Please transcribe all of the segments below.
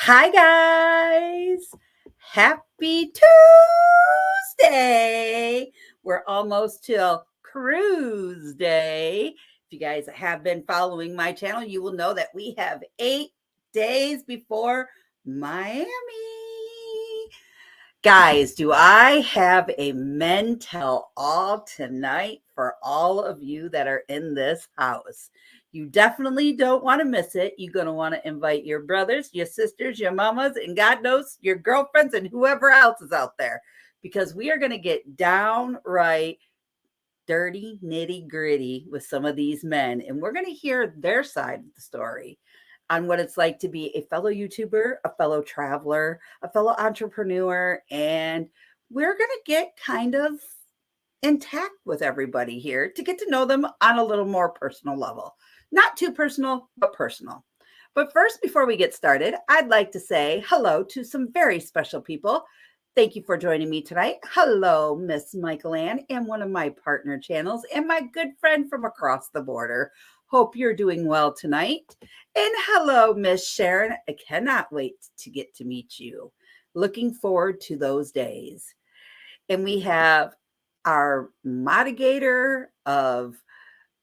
Hi, guys. Happy Tuesday. We're almost till cruise day. If you guys have been following my channel, you will know that we have 8 days before Miami. Guys, do I have a men tell all tonight for all of you that are in this house? You definitely don't want to miss it. You're going to want to invite your brothers, your sisters, your mamas, and God knows your girlfriends and whoever else is out there, because we are going to get downright dirty, nitty gritty with some of these men, and we're going to hear their side of the story on what it's like to be a fellow YouTuber, a fellow traveler, a fellow entrepreneur, and we're going to get kind of intact with everybody here to get to know them on a little more personal level. Not too personal, but personal. But first, before we get started, I'd like to say hello to some very special people. Thank you for joining me tonight. Hello, Miss Michael Ann, and one of my partner channels, and my good friend from across the border. Hope you're doing well tonight. And hello, Miss Sharon. I cannot wait to get to meet you. Looking forward to those days. And we have our moderator of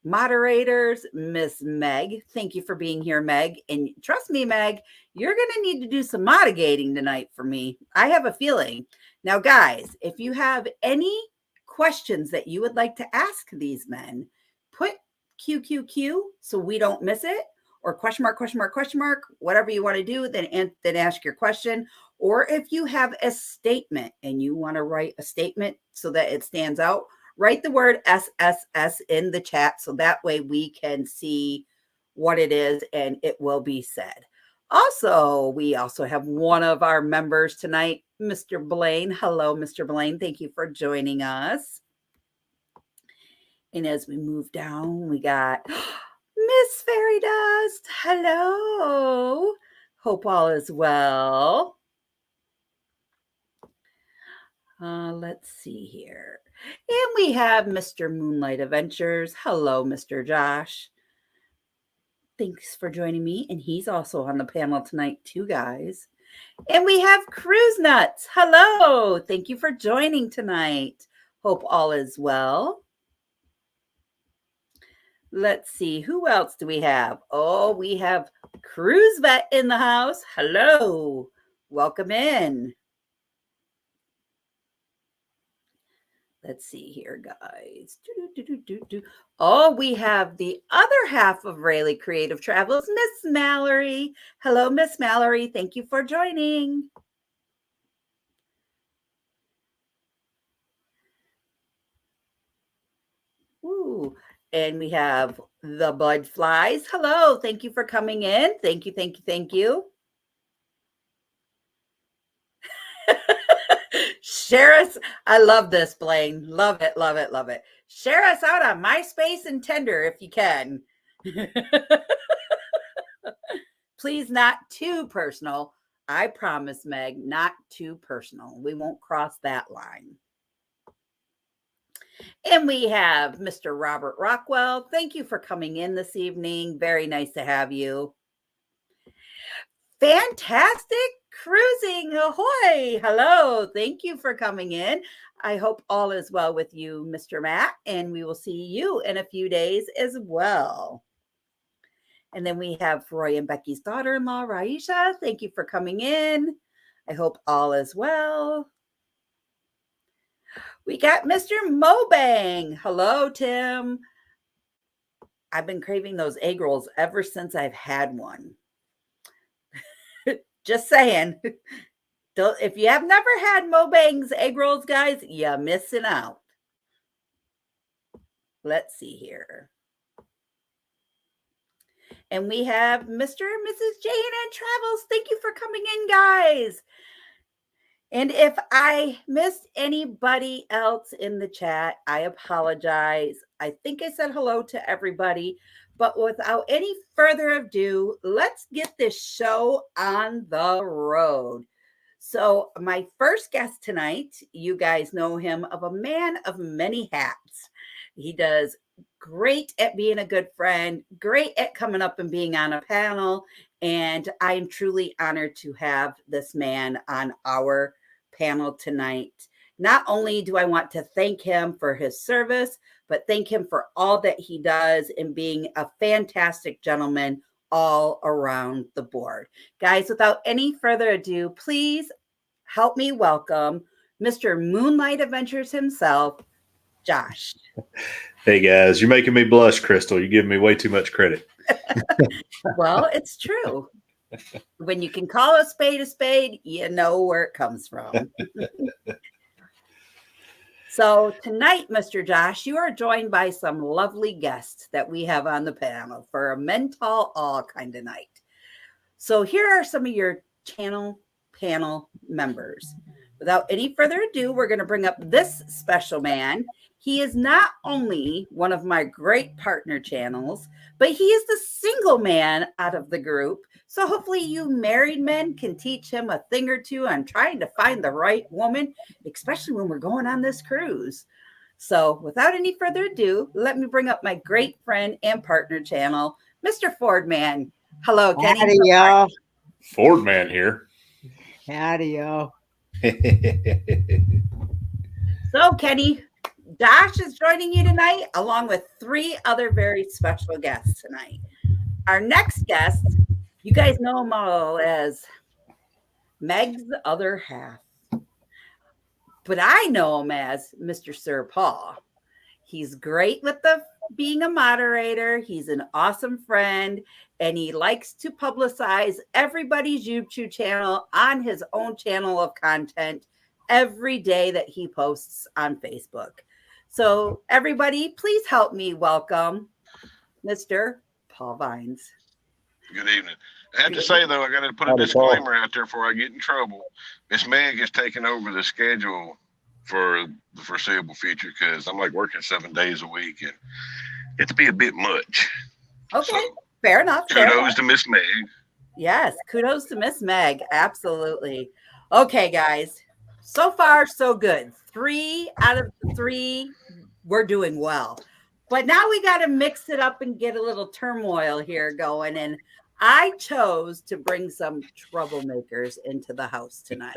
moderators, Miss Meg. Thank you for being here, Meg. And trust me, Meg, you're going to need to do some moderating tonight for me. I have a feeling. Now, guys, if you have any questions that you would like to ask these men, put QQQ so we don't miss it, or question mark, whatever you want to do, then ask your question. Or if you have a statement and you want to write a statement so that it stands out, write the word SSS in the chat so that way we can see what it is and it will be said. Also, we also have one of our members tonight, Mr. Blaine. Hello, Mr. Blaine. Thank you for joining us. And as we move down, we got Miss Fairy Dust. Hello. Hope all is well. Let's see here. And we have Mr. Moonlight Adventures. Hello, Mr. Josh. Thanks for joining me. And he's also on the panel tonight too, guys. And we have Cruise Nuts. Hello. Thank you for joining tonight. Hope all is well. Let's see. Who else do we have? Oh, we have Cruise Vet in the house. Hello. Welcome in. Let's see here, guys. Oh, we have the other half of Rayleigh Creative Travels, Miss Mallory. Hello, Miss Mallory. Thank you for joining. Ooh, and we have the Bud Flies. Hello. Thank you for coming in. Thank you, thank you, thank you. Share us. I love this, Blaine. Love it, love it, love it. Share us out on MySpace and Tinder if you can. Please, not too personal. I promise, Meg, not too personal. We won't cross that line. And we have Mr. Robert Rockwell. Thank you for coming in this evening. Very nice to have you. Fantastic Cruising. Ahoy. Hello. Thank you for coming in. I hope all is well with you, Mr. Matt, and we will see you in a few days as well. And then we have Roy and Becky's daughter-in-law, Raisha. Thank you for coming in. I hope all is well. We got Mr. Mobang. Hello, Tim. I've been craving those egg rolls ever since I've had one. Just saying. If you have never had Mobang's egg rolls, guys, you're missing out. Let's see here. And we have Mr. and Mrs. J&N Travels. Thank you for coming in, guys. And if I missed anybody else in the chat, I apologize. I think I said hello to everybody. But without any further ado, let's get this show on the road. So my first guest tonight, you guys know him of a man of many hats. He does great at being a good friend, great at coming up and being on a panel, And I'm truly honored to have this man on our panel tonight. Not only do I want to thank him for his service, but thank him for all that he does in being a fantastic gentleman all around the board. Guys, without any further ado, please help me welcome Mr. Moonlight Adventures himself, Josh. Hey guys, you're making me blush, Crystal. You're giving me way too much credit. Well, it's true. When you can call a spade, you know where it comes from. So tonight, Mr. Josh, you are joined by some lovely guests that we have on the panel for a mental all kind of night. So here are some of your channel panel members. Without any further ado, we're going to bring up this special man. He is not only one of my great partner channels, but he is the single man out of the group. So hopefully you married men can teach him a thing or two on trying to find the right woman, especially when we're going on this cruise. So without any further ado, let me bring up my great friend and partner channel, Mr. Ford Man. Hello, Kenny. Howdy, y'all. Ford Man here. Howdy, y'all. So, Kenny, Josh is joining you tonight, along with 3 other very special guests tonight. Our next guest, you guys know him all as Meg's other half, but I know him as Mr. Sir Paul. He's great with being a moderator. He's an awesome friend, and he likes to publicize everybody's YouTube channel on his own channel of content every day that he posts on Facebook. So everybody, please help me welcome Mr. Paul Vines. Good evening. I have to say, though, I got to put a disclaimer out there before I get in trouble. Miss Meg is taking over the schedule for the foreseeable future because I'm like working 7 days a week and it'd be a bit much. Okay, So, fair enough. Kudos to Miss Meg. Yes, kudos to Miss Meg. Absolutely. Okay, guys. So far, so good. 3 out of the 3, we're doing well. But now we got to mix it up and get a little turmoil here going. And I chose to bring some troublemakers into the house tonight.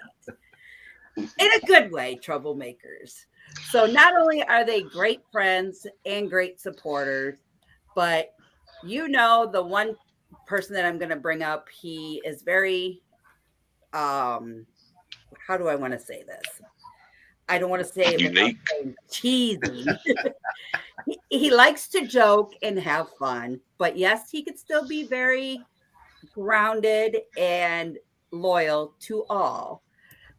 In a good way, troublemakers. So not only are they great friends and great supporters, but you know the one person that I'm going to bring up, he is very, how do I want to say this? I don't want to say it without saying cheesy. He likes to joke and have fun, but yes, he could still be very grounded and loyal to all.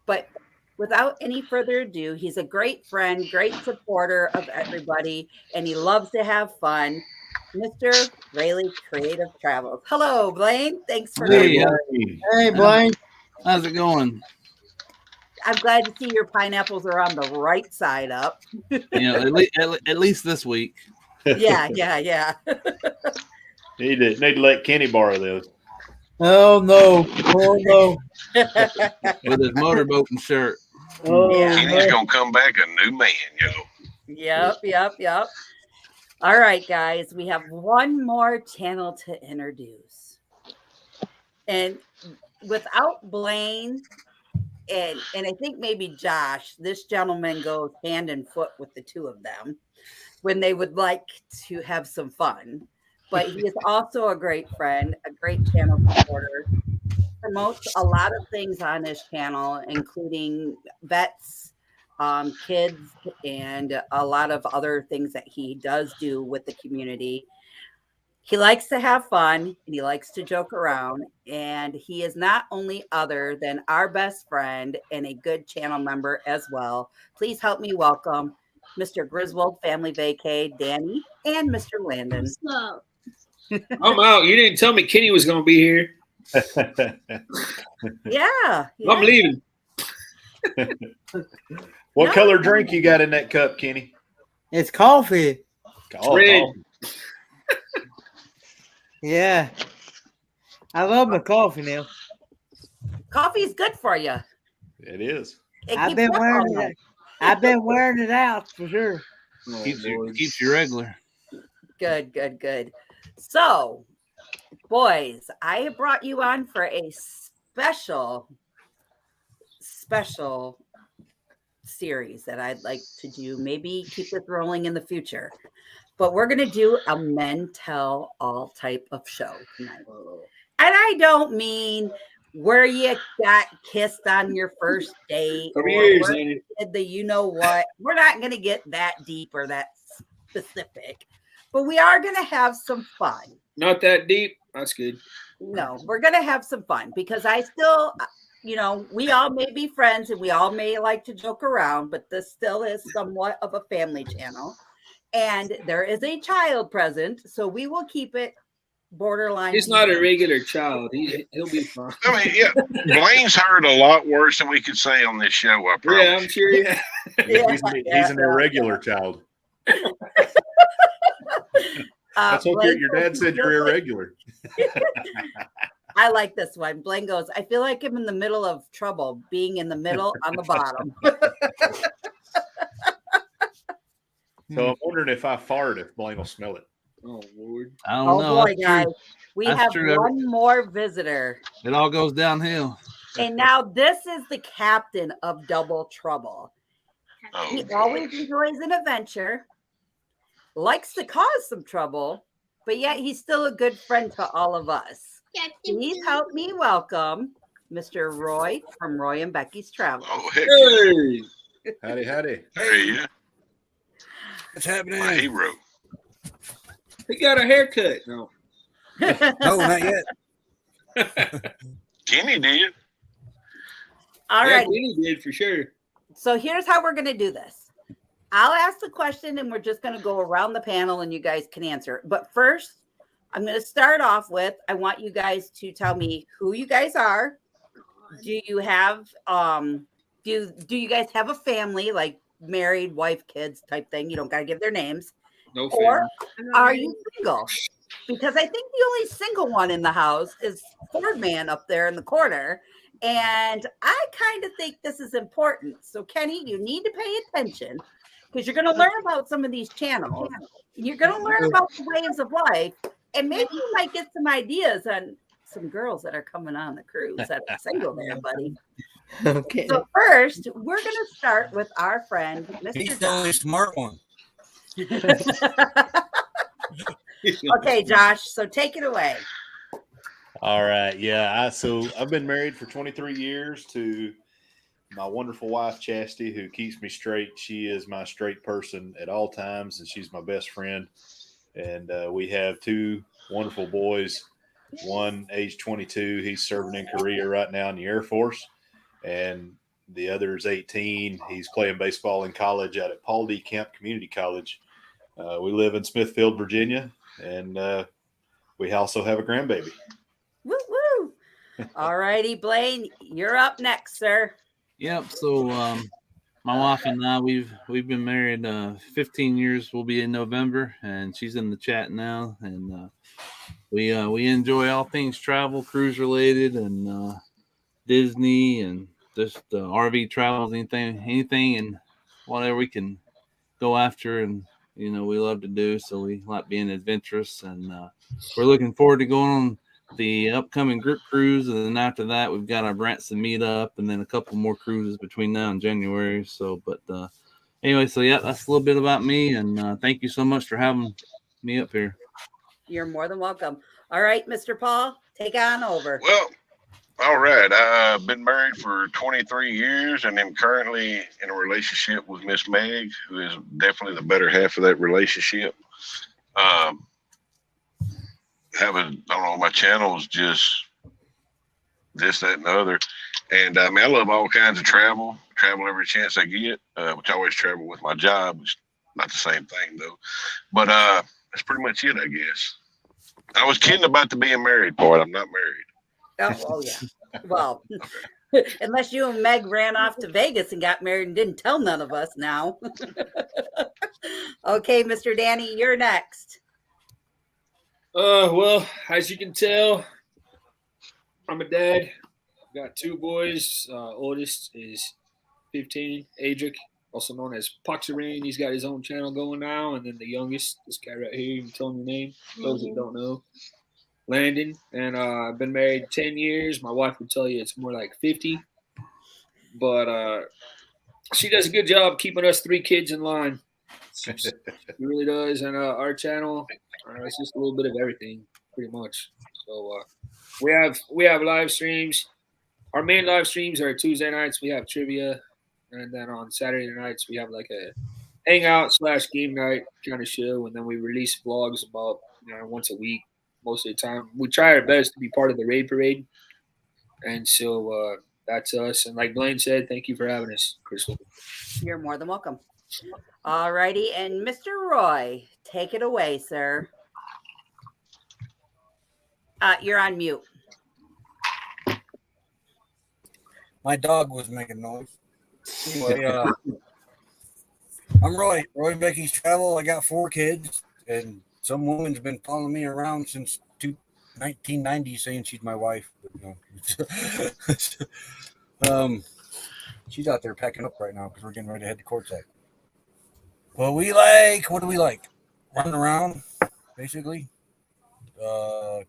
But without any further ado, he's a great friend, great supporter of everybody, and he loves to have fun. Mr. Rayleigh Creative Travels. Hello, Blaine. Thanks for coming. Hey, Blaine. How's it going? I'm glad to see your pineapples are on the right side up. At least this week. Yeah. Need to let Kenny borrow those. Oh no! Oh no! With his motorboat and shirt. Oh, yeah. Kenny's gonna come back a new man, Yep. All right, guys, we have one more channel to introduce, and without Blaine and I think maybe Josh, this gentleman goes hand in foot with the two of them when they would like to have some fun. But he is also a great friend, a great channel supporter, promotes a lot of things on his channel, including vets, kids, and a lot of other things that he does do with the community. He likes to have fun and he likes to joke around, and he is not only other than our best friend and a good channel member as well. Please help me welcome Mr. Griswold Family Vacay, Danny, and Mr. Landon. I'm out. You didn't tell me Kenny was going to be here. Yeah. I'm leaving. What color drink you got in that cup, Kenny? It's coffee. Red. Yeah. I love my coffee now. Coffee is good for you. It is. I've been wearing it out for sure. Keeps you regular. Good. So boys, I have brought you on for a special series that I'd like to do. Maybe keep this rolling in the future. But we're going to do a men tell all type of show tonight. And I don't mean where you got kissed on your first date or where you did the you know what. We're not going to get that deep or that specific. But we are going to have some fun. Not that deep. That's good. No, we're going to have some fun because I still, you know, we all may be friends and we all may like to joke around, but this still is somewhat of a family channel. And there is a child present, so we will keep it borderline. He's not a regular child. He'll be fine. I mean, yeah, Blaine's heard a lot worse than we could say on this show. I promise. Yeah, I'm sure. Yeah. He's an irregular child. That's what your dad said. You're irregular. I like this one. Blaine goes, I feel like I'm in the middle of trouble, being in the middle on the bottom. So I'm wondering if I fart, if Blaine will smell it. Oh, Lord. I don't know. Boy, guys. We have one more visitor. It all goes downhill. And now this is the captain of Double Trouble. He always enjoys an adventure, likes to cause some trouble, but yet he's still a good friend to all of us. Please help me welcome Mr. Roy from Roy and Becky's Travel. Oh, heck Hey. Howdy, howdy. Hey, yeah. What's happening? My hero. He got a haircut. No. No, not yet. Kenny did. All right. Kenny did for sure. So here's how we're going to do this. I'll ask the question and we're just going to go around the panel and you guys can answer. But first, I'm going to start off with, I want you guys to tell me who you guys are. Do you have, do you guys have a family, like married, wife, kids type thing? You don't got to give their names. No family. Or are you single? Because I think the only single one in the house is Ford Man up there in the corner. And I kind of think this is important. So, Kenny, you need to pay attention because you're going to learn about some of these channels. You're going to learn about the ways of life. And maybe you might get some ideas on some girls that are coming on the cruise that are single there, buddy. Okay. So first, we're going to start with our friend, Mr. He's the only smart one. Okay, Josh. So take it away. All right. Yeah. So I've been married for 23 years to my wonderful wife, Chastity, who keeps me straight. She is my straight person at all times, and she's my best friend. And we have two wonderful boys, one age 22. He's serving in Korea right now in the Air Force. And the other is 18. He's playing baseball in college out at Paul D. Camp Community College. We live in Smithfield, Virginia, and we also have a grandbaby. Woo woo! All righty, Blaine, you're up next, sir. Yep. So my wife and I, we've been married 15 years. We'll be in November, and she's in the chat now. And we enjoy all things travel, cruise related, and Disney, and just RV travels, anything, and whatever we can go after, and we love to do. So we like being adventurous, and we're looking forward to going on the upcoming group cruise, and then after that we've got our Branson meetup, and then a couple more cruises between now and January. So, but anyway, so yeah, that's a little bit about me, and thank you so much for having me up here. You're more than welcome. All right, Mr. Paul, take on over. Well, all right. I've been married for 23 years and am currently in a relationship with Miss Meg, who is definitely the better half of that relationship. My channel is just this, that, and the other. And I love all kinds of travel every chance I get, which I always travel with my job, which is not the same thing though. But that's pretty much it, I guess. I was kidding about the being married part. I'm not married. Oh yeah. Well, unless you and Meg ran off to Vegas and got married and didn't tell none of us now. Okay, Mr. Danny, you're next. Well, as you can tell, I'm a dad. I've got two boys. Oldest is 15, Adric, also known as Poxerain. He's got his own channel going now. And then the youngest, this guy right here, you can tell him the name, those that don't know. Landon, and I've been married 10 years. My wife would tell you it's more like 50, but she does a good job keeping us 3 kids in line. She really does, and our channel, it's just a little bit of everything, pretty much. So we have live streams. Our main live streams are Tuesday nights. We have trivia, and then on Saturday nights we have like a hangout / game night kind of show, and then we release vlogs about once a week. Most of the time, we try our best to be part of the raid parade, and so that's us. And like Blaine said, thank you for having us, Crystal. You're more than welcome. All righty, and Mr. Roy, take it away, sir. You're on mute. My dog was making noise. Anyway, I'm Roy Becky's Travel. I got 4 kids, and some woman's been following me around since 1990 saying she's my wife. But, she's out there packing up right now because we're getting ready to head to courtside. Well, what do we like? Running around, basically.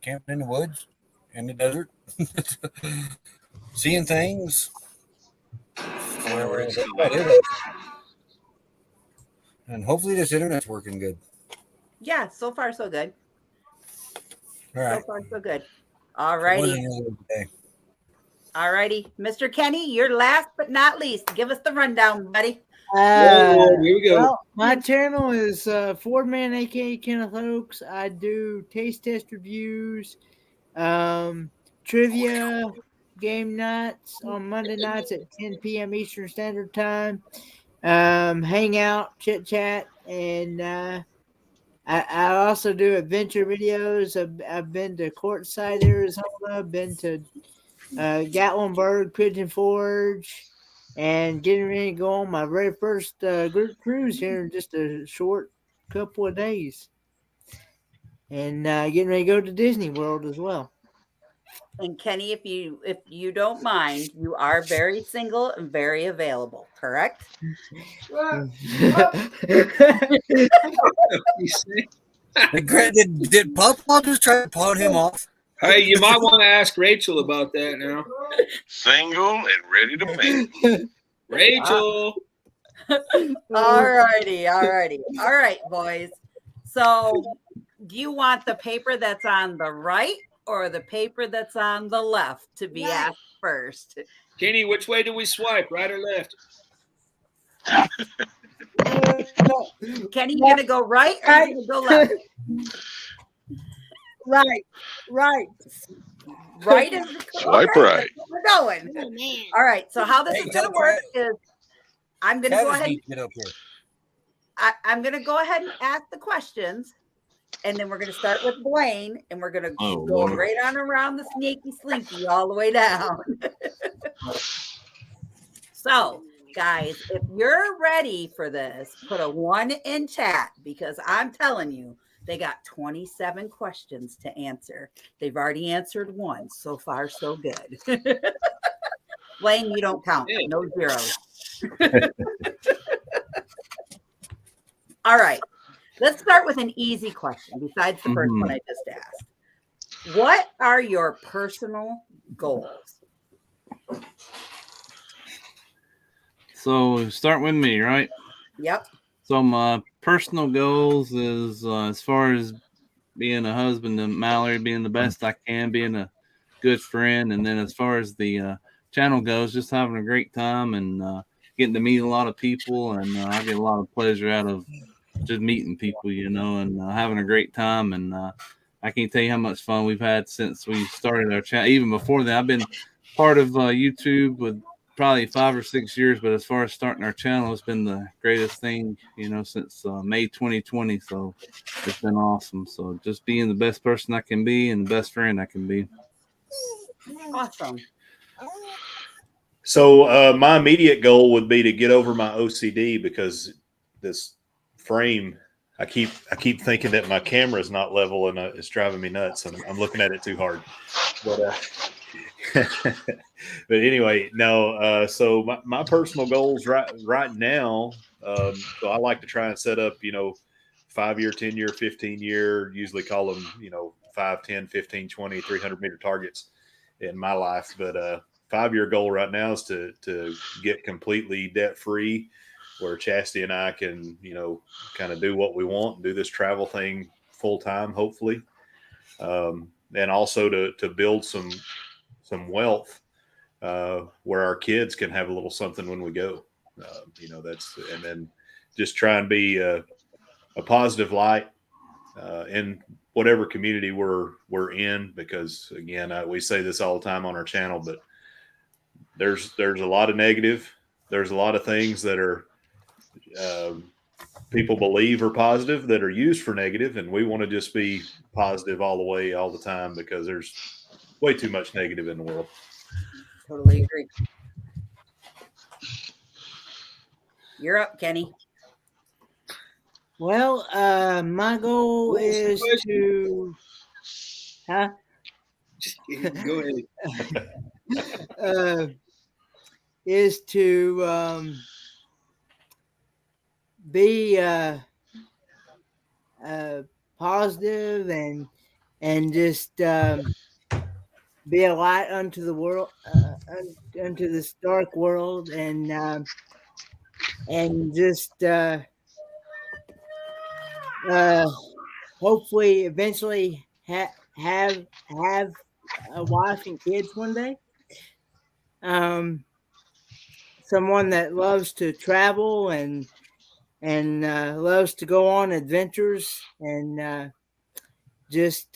Camping in the woods, in the desert. Seeing things. And hopefully this internet's working good. Yeah, so far so good. All right. So far so good. All righty. All righty. Mr. Kenny, you're last but not least. Give us the rundown, buddy. Here we go. Well, my channel is Ford Man, aka Kenneth Oaks. I do taste test reviews, trivia, game nights on Monday nights at 10 p.m. Eastern Standard Time. Hang out, chit chat, and I also do adventure videos. I've been to Quartzsite, Arizona. I've been to Gatlinburg, Pigeon Forge, and getting ready to go on my very first group cruise here in just a short couple of days. And getting ready to go to Disney World as well. And Kenny, if you don't mind, you are very single and very available, correct? Did Papa just try to pawn him off? Hey, you might want to ask Rachel about that now. Single and ready to make. Rachel. All righty. All right, boys. So do you want the paper that's on the right or the paper that's on the left to be asked first? Kenny, which way do we swipe, right or left? Kenny, you gonna go right or you gonna go left? Right. Right is Swipe right. We're going. All right. So how this is gonna work is I'm gonna go ahead. Get up here. I'm gonna go ahead and ask the questions, and then we're gonna start with Blaine, and we're gonna go right on around the sneaky slinky all the way down. So, guys, if you're ready for this, put a 1 in chat because I'm telling you, they got 27 questions to answer. They've already answered 1. So far, so good. Blaine, you don't count. No zeros. All right. Let's start with an easy question besides the first one I just asked. What are your personal goals? So start with me, right? Yep. So my personal goals is as far as being a husband to Mallory, being the best I can, being a good friend, and then as far as the channel goes, just having a great time and getting to meet a lot of people, and I get a lot of pleasure out of just meeting people, and having a great time. And I can't tell you how much fun we've had since we started our channel. Even before that, I've been part of YouTube with probably 5 or 6 years, but as far as starting our channel, it's been the greatest thing, since May 2020. So it's been awesome. So just being the best person I can be and the best friend I can be. Awesome. So my immediate goal would be to get over my OCD because this frame, I keep thinking that my camera is not level and it's driving me nuts, and I'm looking at it too hard. But but anyway, no. So my personal goals right now. So I like to try and set up, 5-year, 10-year, 15-year. Usually call them, 5, 10, 15, 20, 300-meter targets in my life. But 5-year goal right now is to get completely debt free, where Chastity and I can, kind of do what we want and do this travel thing full time, hopefully. And also to build some wealth where our kids can have a little something when we go. And then just try and be a positive light in whatever community we're in, because again, we say this all the time on our channel, but there's a lot of negative. There's a lot of things that are people believe are positive that are used for negative, and we want to just be positive all the way, all the time, because there's way too much negative in the world. Totally agree. You're up, Kenny. Well, my goal is to, Go ahead. Is to be positive and just be a light unto the world, unto this dark world, and just hopefully eventually have a wife and kids one day. Someone that loves to travel and loves to go on adventures, and just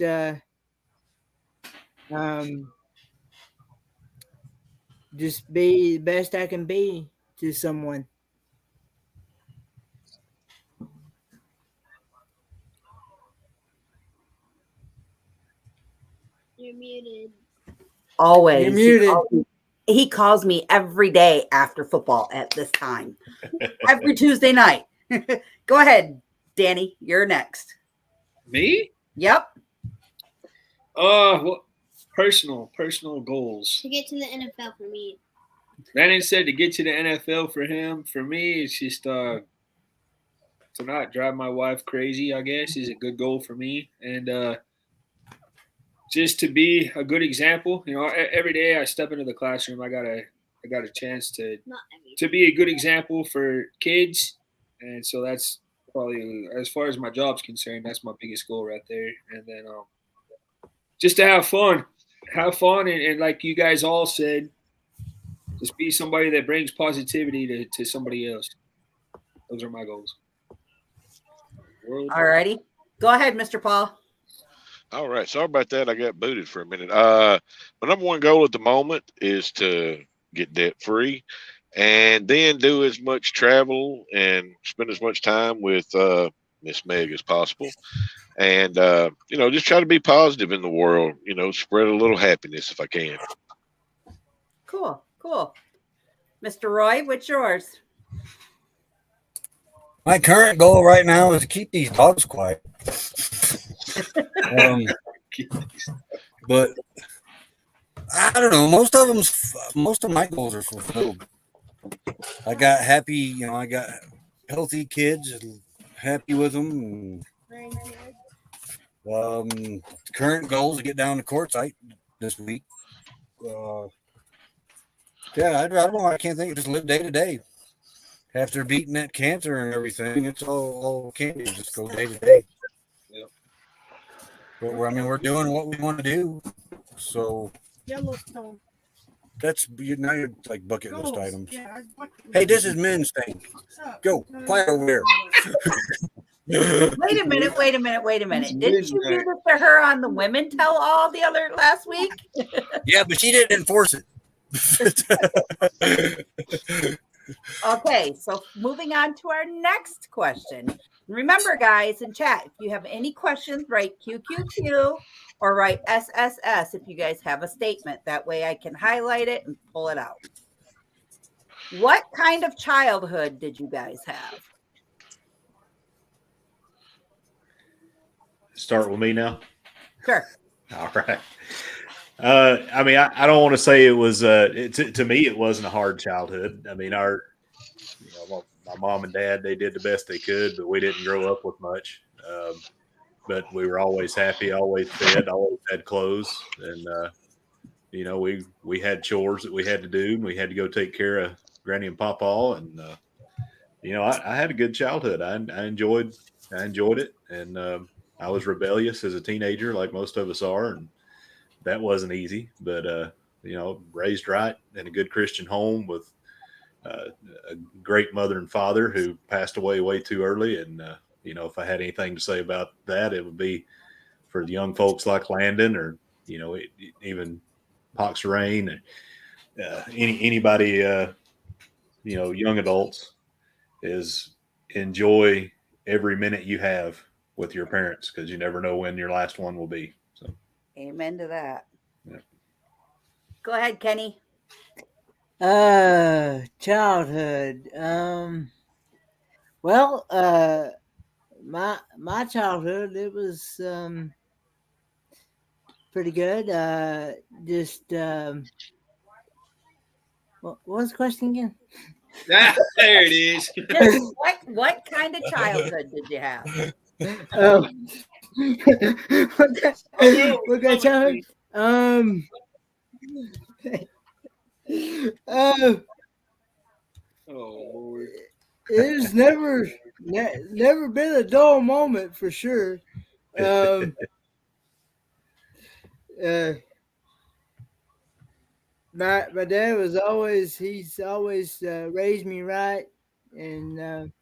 be the best I can be to someone. You're muted. Always. You're muted. He calls me every day after football at this time. Every Tuesday night. Go ahead, Danny. You're next. Me? Yep. Well, personal goals. To get to the NFL for me. Brandon said to get to the NFL for him. For me, it's just to not drive my wife crazy, I guess, is a good goal for me. And just to be a good example. Every day I step into the classroom, I got a chance to be a good example for kids. And so that's probably, as far as my job's concerned, that's my biggest goal right there. And then just to have fun, and like you guys all said, just be somebody that brings positivity to somebody else. Those are my goals. All righty. Go ahead, Mr. Paul. All right. Sorry about that. I got booted for a minute. My number one goal at the moment is to get debt free, and then do as much travel and spend as much time with Miss Meg as possible. And, just try to be positive in the world, spread a little happiness if I can. Cool. Mr. Roy, what's yours? My current goal right now is to keep these dogs quiet. But I don't know. Most of my goals are fulfilled. I got happy, I got healthy kids, and happy with them. And, current goal is to get down to Quartzsite this week. I don't know. I can't think. Just live day to day. After beating that cancer and everything, it's all candy. Just go day to day. Yep. But we're doing what we want to do. So Yellowstone. that's now you're like bucket list items. Yeah, hey, this is men's thing. Go quiet over there. Wait a minute. Didn't you do this to her on the Women Tell All the other last week? Yeah, but she didn't enforce it. Okay, so moving on to our next question. Remember, guys, in chat, if you have any questions, write QQQ or write SSS if you guys have a statement. That way I can highlight it and pull it out. What kind of childhood did you guys have? Start with me now. Sure. All right. I don't want to say it was. To me, it wasn't a hard childhood. I mean, my mom and dad, they did the best they could, but we didn't grow up with much. but we were always happy, always fed, always had clothes, and we had chores that we had to do, and we had to go take care of Granny and Papa, and I had a good childhood. I enjoyed it, and I was rebellious as a teenager, like most of us are, and that wasn't easy. But raised right in a good Christian home with a great mother and father who passed away way too early. And if I had anything to say about that, it would be for the young folks like Landon, or even Pox Rain, and anybody, young adults, is enjoy every minute you have with your parents, because you never know when your last one will be. So, Amen to that. yeah. Go ahead, Kenny. Childhood. Well, my childhood, it was pretty good. What was the question again? There it is. Just what kind of childhood did you have? What kind of childhood? Oh Lord. It's never been a dull moment for sure. My dad was he's always raised me right, and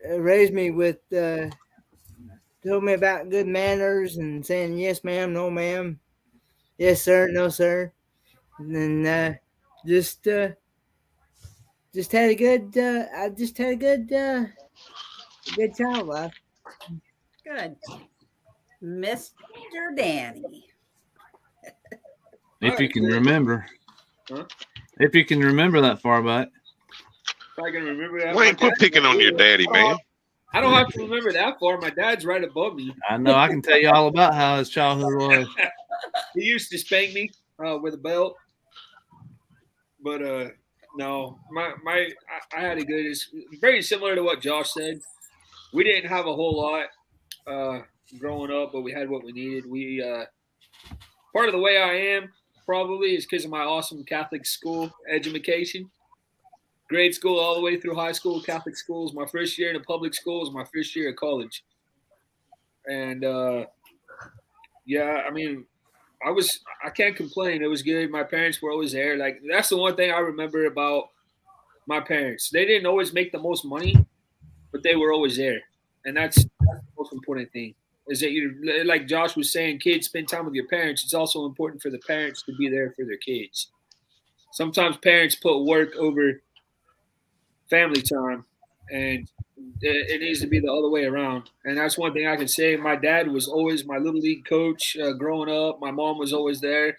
raised me with told me about good manners and saying yes ma'am, no ma'am, yes sir, no sir, and then just had a good I just had a good child life. Good. Mr. Danny. If you can remember. Huh? If you can remember that far back. If I can remember that. Wayne, quit picking on your daddy, man. I don't have to remember that far. My dad's right above me. I know. I can tell you all about how his childhood was. He used to spank me with a belt, but no, I had a good. It's very similar to what Josh said. We didn't have a whole lot growing up, but we had what we needed. We part of the way I am probably is because of my awesome Catholic school education. Grade school all the way through high school, Catholic schools. My first year in a public school was my first year at college. And I mean, I can't complain. It was good. My parents were always there. Like, that's the one thing I remember about my parents. They didn't always make the most money, but they were always there. And that's the most important thing. Is that you, like Josh was saying, kids spend time with your parents. It's also important for the parents to be there for their kids. Sometimes parents put work over family time, and it needs to be the other way around. And that's one thing I can say. My dad was always my little league coach growing up. My mom was always there.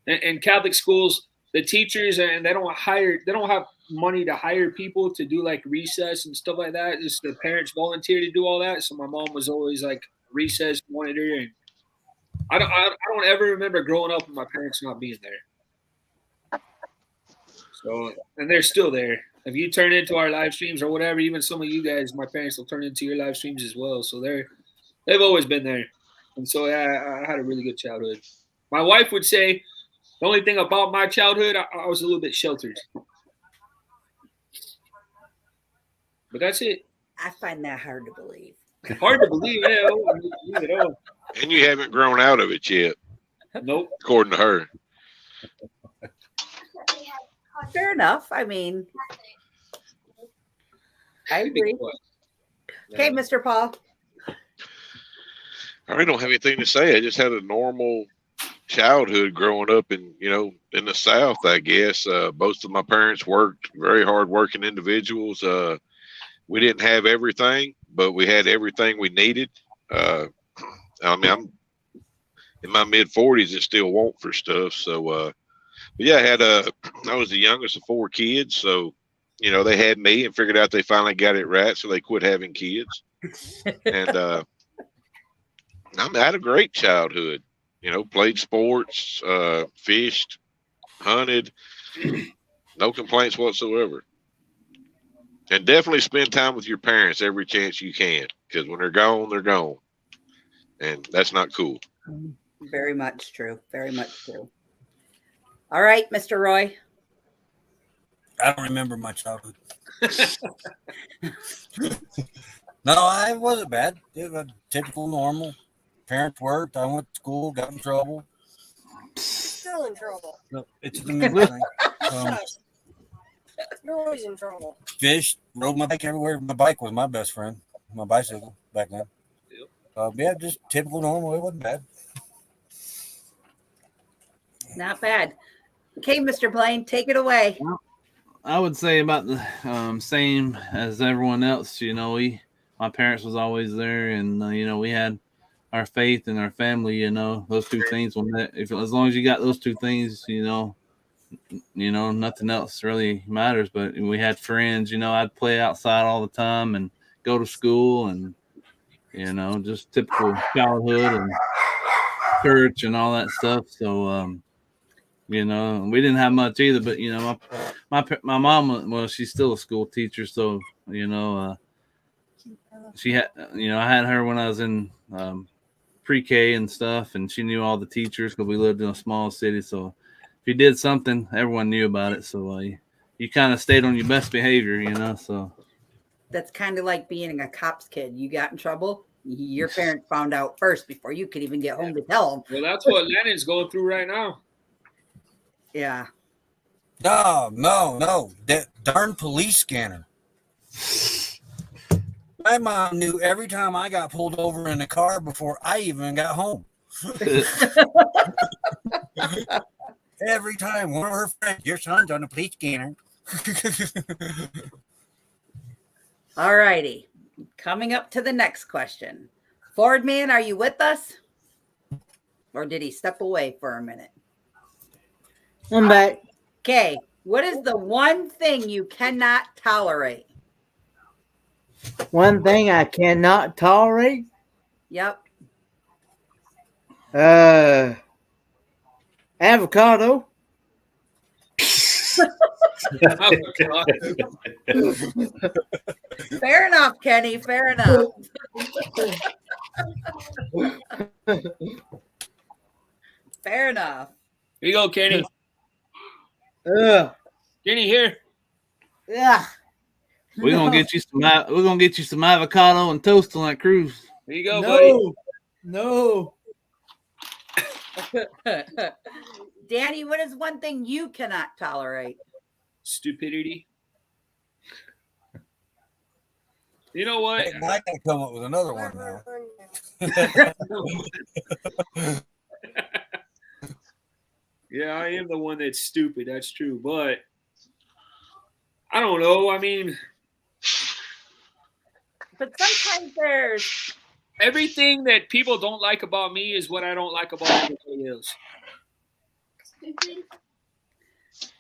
And Catholic schools, the teachers, and they don't have money to hire people to do like recess and stuff like that. Just the parents volunteer to do all that. So my mom was always like recess monitor, and I don't ever remember growing up and my parents not being there. So, and they're still there. If you turn into our live streams or whatever, even some of you guys, my parents will turn into your live streams as well. So they've always been there. And so I had a really good childhood. My wife would say the only thing about my childhood, I was a little bit sheltered. But that's it. I find that hard to believe. Hard to believe, yeah. I don't believe it all. And you haven't grown out of it yet. Nope. According to her. Fair enough. I mean, I agree. Okay, Mr. Paul. I really don't have anything to say. I just had a normal childhood growing up in the South, I guess. Both of my parents worked, very hard working individuals. We didn't have everything, but we had everything we needed. I mean, I'm in my mid 40s and still want for stuff. So, but yeah, I was the youngest of 4 kids. So, they had me and figured out they finally got it right. So they quit having kids. And I had a great childhood, played sports, fished, hunted, no complaints whatsoever. And definitely spend time with your parents every chance you can, because when they're gone, they're gone. And that's not cool. Very much true. Very much true. All right, Mr. Roy. I don't remember my childhood. No, I wasn't bad. It was typical, normal. Parents worked. I went to school, got in trouble. Still in trouble. No, it's the middle thing. You're always in trouble. Fished, rode my bike everywhere. My bike was my best friend. My bicycle back then. Yeah, just typical, normal. It wasn't bad. Not bad. Okay, Mr. Blaine, take it away. I would say about the same as everyone else. My parents was always there, and we had our faith and our family. Those two things. As long as you got those two things, nothing else really matters. But we had friends. I'd play outside all the time and go to school, and just typical childhood and church and all that stuff. So we didn't have much either. But my mom, well, she's still a school teacher, so she had I had her when I was in pre-K and stuff, and she knew all the teachers because we lived in a small city. So if you did something, everyone knew about it. So you kind of stayed on your best behavior, so. That's kind of like being a cop's kid. You got in trouble, your parents found out first before you could even get home to tell them. Well, that's what Lennon's going through right now. Yeah. No. That darn police scanner. My mom knew every time I got pulled over in the car before I even got home. Every time one of her friends, your son's on the police scanner. All righty. Coming up to the next question. Ford Man, are you with us? Or did he step away for a minute? I'm back. Okay. What is the one thing you cannot tolerate? One thing I cannot tolerate? Yep. Avocado. Fair enough, Kenny. Fair enough. Fair enough. Here you go, Kenny. Kenny, here. Yeah. We're gonna get you some. We're gonna get you some avocado and toast on that cruise. Here you go, buddy. No. Danny, what is one thing you cannot tolerate? Stupidity. You know what? I gotta come up with another one now. Yeah, I am the one that's stupid. That's true. But I don't know. I mean, but sometimes there's everything that people don't like about me is what I don't like about everybody else. Stupid.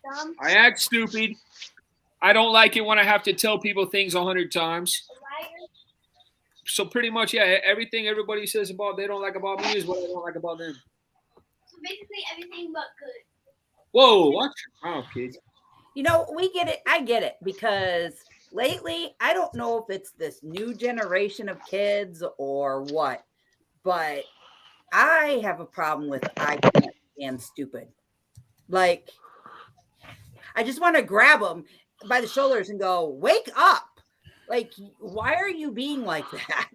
Dumb. I act stupid. I don't like it when I have to tell people things 100 times. Liar. So pretty much, yeah, everything everybody says about they don't like about me is what I don't like about them. So basically everything but good. Whoa, watch your mouth, kids. we get it. I get it because lately, I don't know if it's this new generation of kids or what, but I have a problem with I can't stand stupid. Like, I just want to grab them by the shoulders and go, wake up. Like, why are you being like that?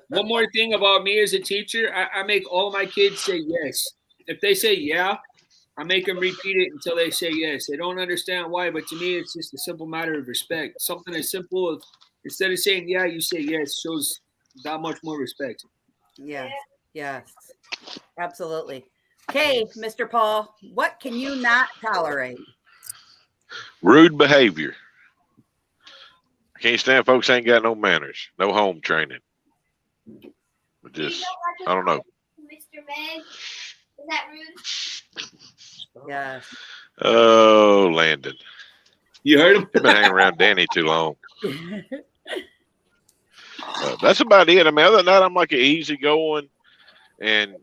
One more thing about me as a teacher, I make all my kids say yes. If they say yeah, I make them repeat it until they say yes. They don't understand why, but to me, it's just a simple matter of respect. Something as simple as instead of saying yeah, you say yes shows that much more respect. Yes, absolutely. Okay, Mr. Paul, what can you not tolerate? Rude behavior. I can't stand folks ain't got no manners, no home training. But just, I don't know. Mr. Meg, is that rude? Yes. Oh, Landon. You heard him? You've been hanging around Danny too long. That's about it. I mean, other than that, I'm like an easygoing and,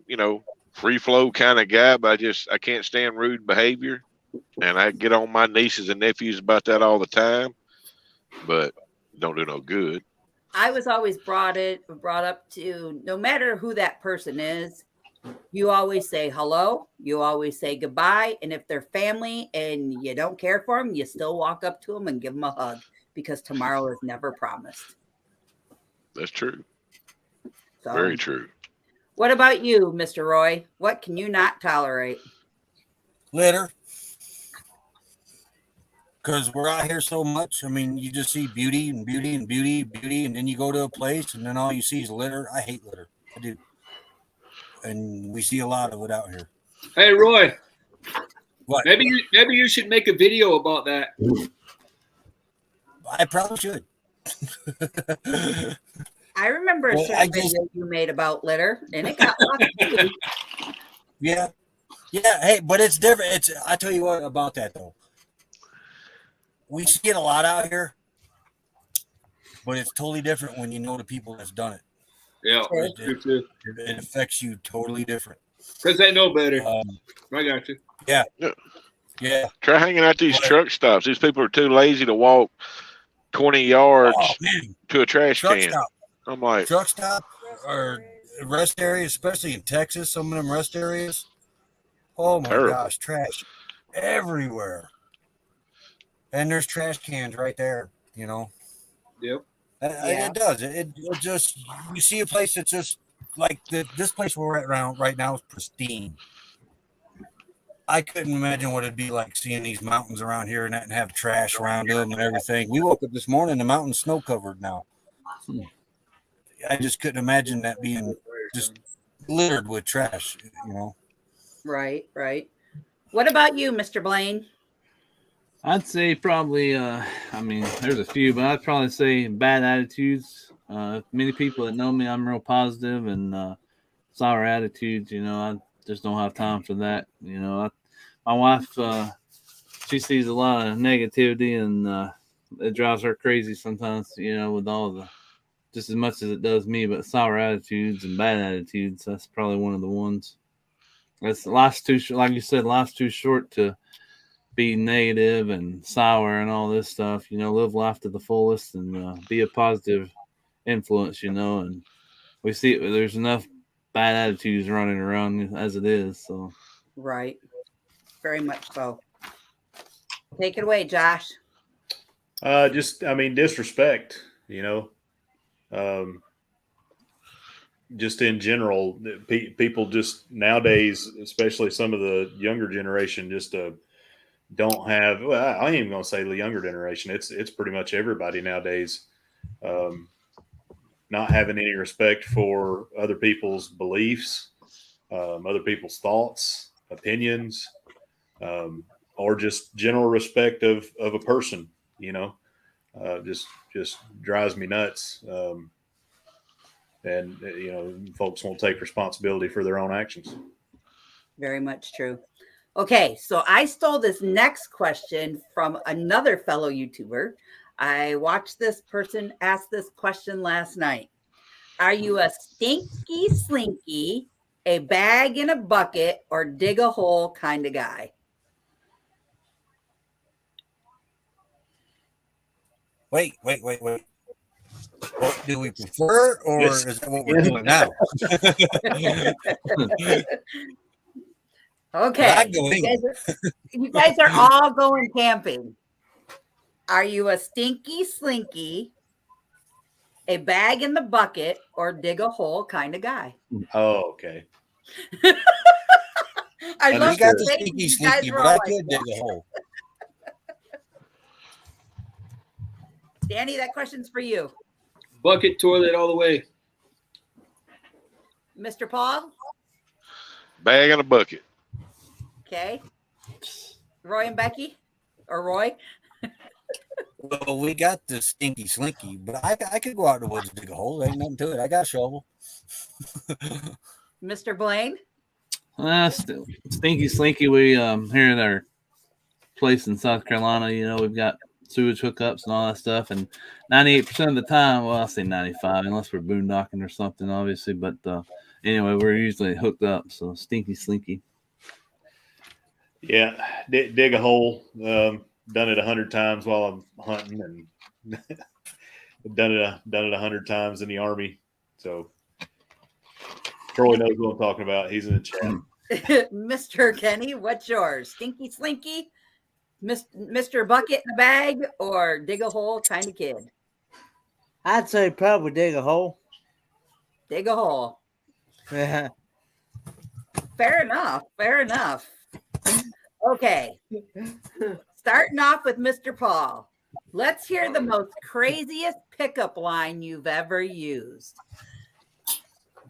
free flow kind of guy, but I can't stand rude behavior. And I get on my nieces and nephews about that all the time. but don't do no good. I was always brought up to, no matter who that person is, you always say hello, you always say goodbye, and if they're family and you don't care for them, you still walk up to them and give them a hug, because tomorrow is never promised. That's true. So, Very true. what about you, Mr. Roy? What can you not tolerate? Litter. Because we're out here so much. I mean, you just see beauty and beauty and beauty, beauty, and then you go to a place and then all you see is litter. I hate litter. I do. And we see a lot of it out here. Hey, Roy. What? Maybe you should make a video about that. I probably should. I remember a certain video you made about litter, and it got lots of views. Yeah. Yeah. Hey, but it's different. I tell you what about that, though. We see it a lot out here, but it's totally different when you know the people that's done it. Yeah, it affects you totally different. Because they know better. I got you. Yeah. Yeah. Try hanging out these truck stops. These people are too lazy to walk 20 yards to a trash can. Stop. I'm like, truck stop or rest areas, especially in Texas, some of them rest areas. Oh my gosh, trash everywhere. And there's trash cans right there, you know. Yep. It does. It just, you see a place that's just like this place we're at right now is pristine. I couldn't imagine what it'd be like seeing these mountains around here and have trash around them and everything. We woke up this morning, the mountain's snow covered now. I just couldn't imagine that being just littered with trash, you know. Right. What about you, Mr. Blaine? I'd say probably, I mean, there's a few, but I'd probably say bad attitudes. Many people that know me, I'm real positive, and sour attitudes, you know, I just don't have time for that. You know, my wife, she sees a lot of negativity, and it drives her crazy sometimes, you know, with all the, just as much as it does me, but sour attitudes and bad attitudes, that's probably one of the ones. That's life's too, like you said, life's too short to be negative and sour and all this stuff. You know, live life to the fullest and be a positive influence, you know. And we see there's enough bad attitudes running around as it is. So, right, very much so. Take it away, Josh. Disrespect, you know. Just in general, people just nowadays, especially some of the younger generation, just don't have. Well, I ain't even gonna say the younger generation. It's pretty much everybody nowadays. Not having any respect for other people's beliefs, other people's thoughts, opinions, or just general respect of a person. You know, just drives me nuts. And you know, folks won't take responsibility for their own actions. Very much true. Okay, so I stole this next question from another fellow YouTuber. I watched this person ask this question last night. Are you a stinky slinky, a bag in a bucket, or dig a hole kind of guy? Wait. What do we prefer, or is that what we're doing now? Okay. You guys are all going camping. Are you a stinky slinky, a bag in the bucket, or dig a hole kind of guy? Oh, okay. I love got the stinky slinky, but I could dig a hole. Danny, that question's for you. Bucket toilet all the way. Mr. Paul? Bag in a bucket. Okay. Roy and Becky? Or Roy? Well, we got the stinky slinky, but I could go out in the woods and dig a hole. There ain't nothing to it. I got a shovel. Mr. Blaine? Stinky slinky. We here at our place in South Carolina, you know, we've got sewage hookups and all that stuff, and 98% of the time, well, I'll say 95, unless we're boondocking or something, obviously. But anyway, we're usually hooked up. So stinky slinky. Yeah, dig a hole. Done it 100 times while I'm hunting, and done it 100 times in the Army. So Troy knows what I'm talking about. He's in the chat. Mr. Kenny, what's yours? Stinky Slinky, Mr. Bucket in the bag, or dig a hole kind of kid? I'd say probably dig a hole. Dig a hole. Yeah. Fair enough. Fair enough. Okay. Starting off with Mr. Paul. Let's hear the most craziest pickup line you've ever used.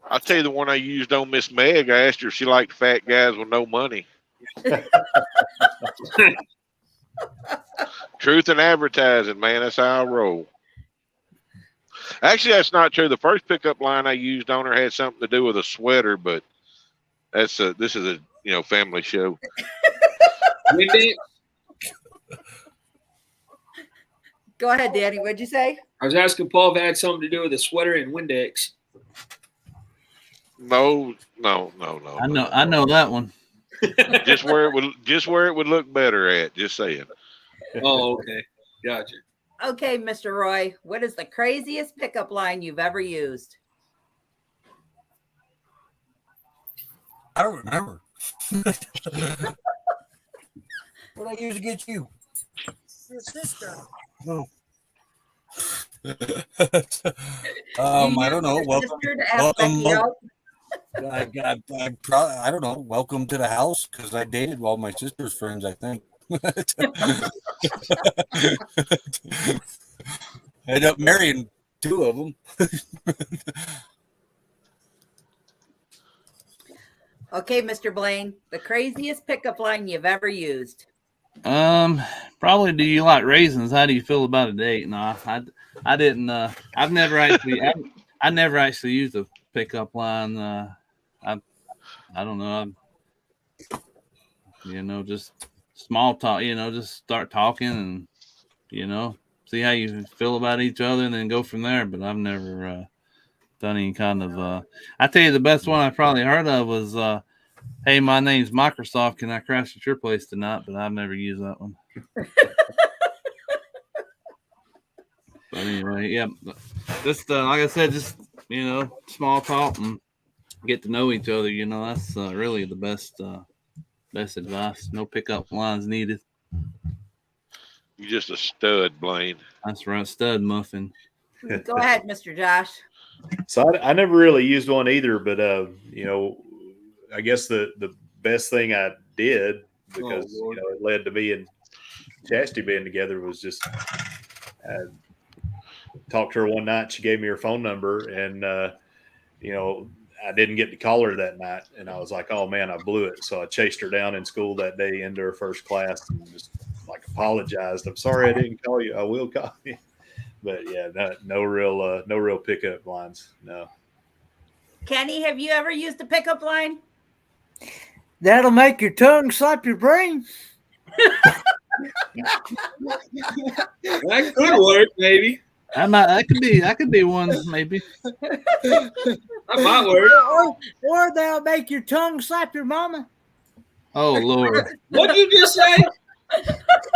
I'll tell you the one I used on Miss Meg. I asked her if she liked fat guys with no money. Truth in advertising, man. That's how I roll. Actually, that's not true. The first pickup line I used on her had something to do with a sweater, but this is a family show. Go ahead, Danny. What'd you say? I was asking Paul if it had something to do with a sweater and Windex. No. I know that one. Just where it would look better at. Just saying. Oh, okay. Gotcha. Okay, Mr. Roy, what is the craziest pickup line you've ever used? I don't remember. What I used to get you? Your sister. No. I don't know. I don't know. Welcome to the house, because I dated all my sister's friends, I think. I ended up marrying 2 of them. Okay, Mr. Blaine, the craziest pickup line you've ever used. Probably, do you like raisins? How do you feel about a date? No, I didn't. I've never actually. I never actually used a pickup line. I don't know. Just small talk. Just start talking and see how you feel about each other, and then go from there. But I've never done any kind of. I tell you, the best one I probably heard of was. Hey, my name's Microsoft. Can I crash at your place tonight? But I've never used that one. But anyway, yeah. Just like I said, just small talk and get to know each other. That's really the best advice. No pickup lines needed. You're just a stud, Blaine. That's right, stud muffin. Go ahead, Mr. Josh. So I never really used one either, but I guess the best thing I did, because it led to me and Chastity being together, was just talked to her one night. She gave me her phone number, and I didn't get to call her that night, and I was like, oh man, I blew it. So I chased her down in school that day into her first class and just apologized. I'm sorry I didn't call you. I will call you. But yeah, no real pickup lines. No. Kenny, have you ever used a pickup line? That'll make your tongue slap your brain. That could work, maybe. That could be one, maybe. That might work. Or they'll make your tongue slap your mama. Oh Lord! What did you just say?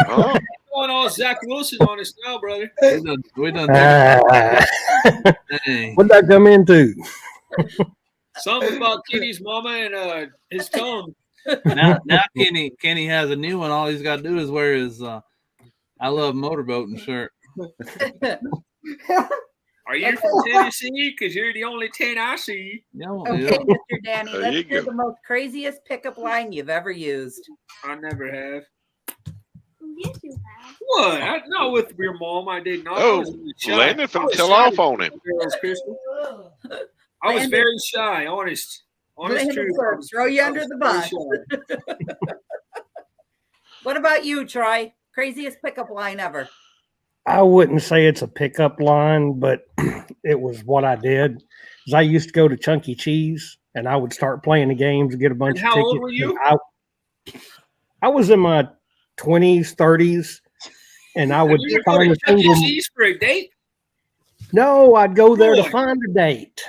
Oh. Going all Zach Wilson on us now, brother. We done. What'd that come into? Something about Kenny's mama and his tongue. Now Kenny has a new one. All he's got to do is wear his "I love motorboating" shirt. Are you from Tennessee? Because you're the only 10 I see. Okay, Mr. Danny, let's hear the most craziest pickup line you've ever used. I never have. Yes, you have. What? Not with your mom. I did not. Oh, Landon finna tell off on him. I was very shy, honest truth. Throw you under the bus. What about you, Troy? Craziest pickup line ever? I wouldn't say it's a pickup line, but it was what I did. Is I used to go to Chuck E. Cheese, and I would start playing the games, get a bunch of tickets. How old were you? I was in my 20s, 30s, and I would find a Chuck E. Cheese for a date? No, I'd go there to find a date.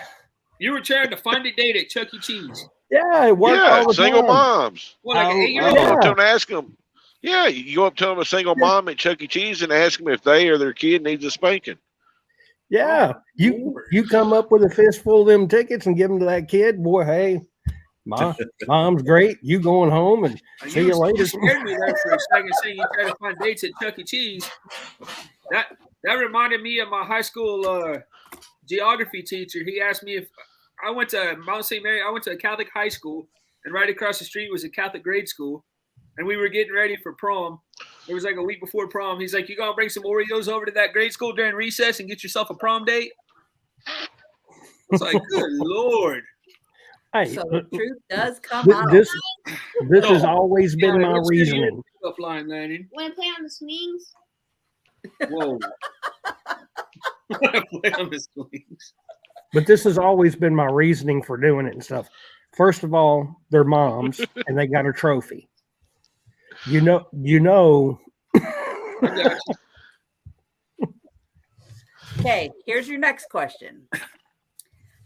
You were trying to find a date at Chuck E. Cheese. Yeah, it worked all the single time. moms. Well, like an 8-year-old. Don't ask them. Yeah, you go up to them a single mom at Chuck E. Cheese and ask them if they or their kid needs a spanking. Yeah, you come up with a fistful of them tickets and give them to that kid. Boy, hey, mom's great. You going home and see you later. You scared me there for a second, saying you try to find dates at Chuck E. Cheese. That reminded me of my high school geography teacher. He asked me if I went to Mount St. Mary. I went to a Catholic high school, and right across the street was a Catholic grade school. And we were getting ready for prom. It was like a week before prom. He's like, "You gonna bring some Oreos over to that grade school during recess and get yourself a prom date?" I was like, "Good Lord!" Hey, So the truth does come out. this has always been my What's your reasoning. pickup line, Landon? Want to play on the swings? Whoa! Play on the swings. But this has always been my reasoning for doing it and stuff. First of all, they're moms and they got a trophy. You know. I got you. Okay, here's your next question.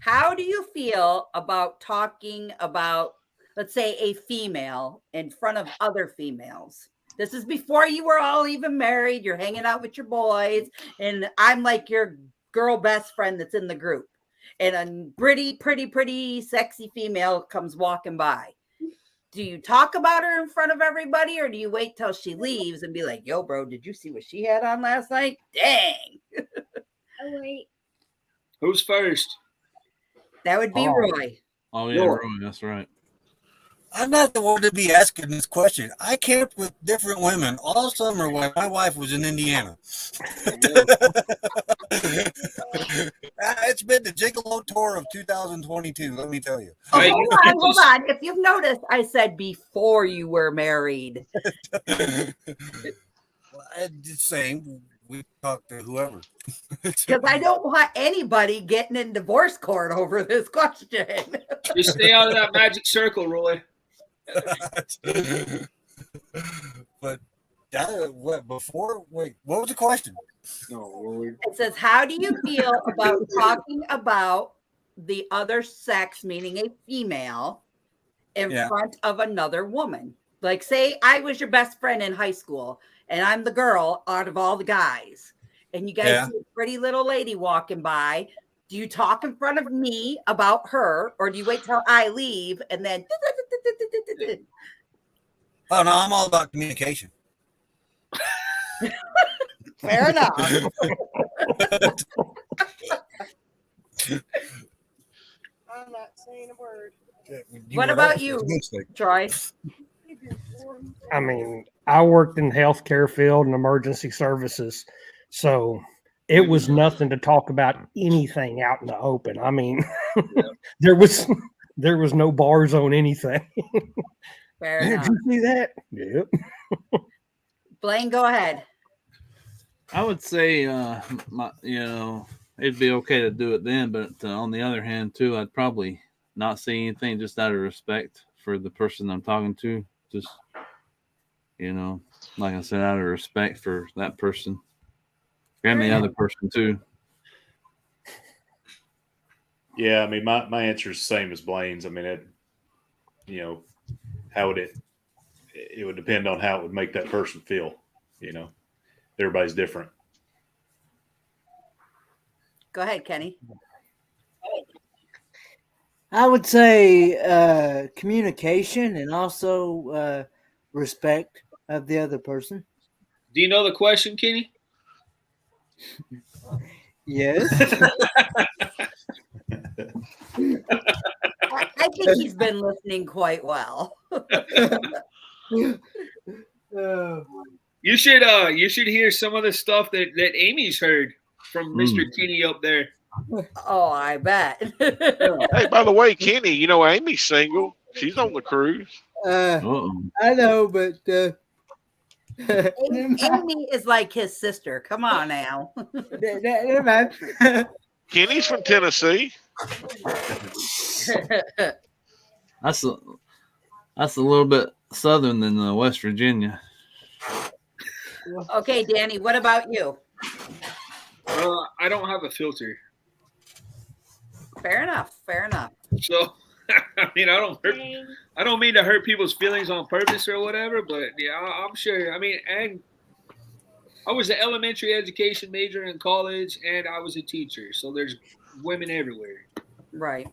How do you feel about talking about, let's say, a female in front of other females? This is before you were all even married. You're hanging out with your boys, and I'm like your girl best friend that's in the group. And a pretty, sexy female comes walking by. Do you talk about her in front of everybody, or do you wait till she leaves and be like, "Yo, bro, did you see what she had on last night? Dang." Oh, wait. Who's first? That would be Roy. Oh yeah, Roy. Roy, that's right. I'm not the one to be asking this question. I camped with different women all summer while my wife was in Indiana. It's been the Gigolo tour of 2022, let me tell you. Oh, hold on. If you've noticed, I said before you were married. It's same. We talk to whoever. Because I don't want anybody getting in divorce court over this question. Just stay out of that magic circle, Roy. But what was the question? It says, how do you feel about talking about the other sex, meaning a female, in front of another woman? Like, say I was your best friend in high school and I'm the girl out of all the guys, and you guys see a pretty little lady walking by. Do you talk in front of me about her, or do you wait till I leave and then? Oh no, I'm all about communication. Fair enough. I'm not saying a word. What about you, Troy? I mean, I worked in the healthcare field and emergency services, so it was nothing to talk about anything out in the open. I mean, there was no bars on anything. Fair Did enough. you see that? Yep. Blaine, go ahead. I would say, it'd be okay to do it then, but on the other hand, too, I'd probably not say anything just out of respect for the person I'm talking to. Just, like I said, out of respect for that person and the other person too. Yeah, I mean, my answer is the same as Blaine's. I mean, how would it would depend on how it would make that person feel. Everybody's different. Go ahead, Kenny. I would say communication and also respect of the other person. Do you know the question, Kenny? Yes. I think he's been listening quite well. You should hear some of the stuff that Amy's heard from Mr. Kenny up there. Oh, I bet. Hey, by the way, Kenny, Amy's single. She's on the cruise. I know, but Amy is like his sister. Come on now. never mind. Kenny's from Tennessee. That's a little bit southern than West Virginia. Okay, Danny, what about you? I don't have a filter. Fair enough. So I mean, I don't mean to hurt people's feelings on purpose or whatever, but yeah, I'm sure. I mean, and I was an elementary education major in college, and I was a teacher, so there's women everywhere. Right.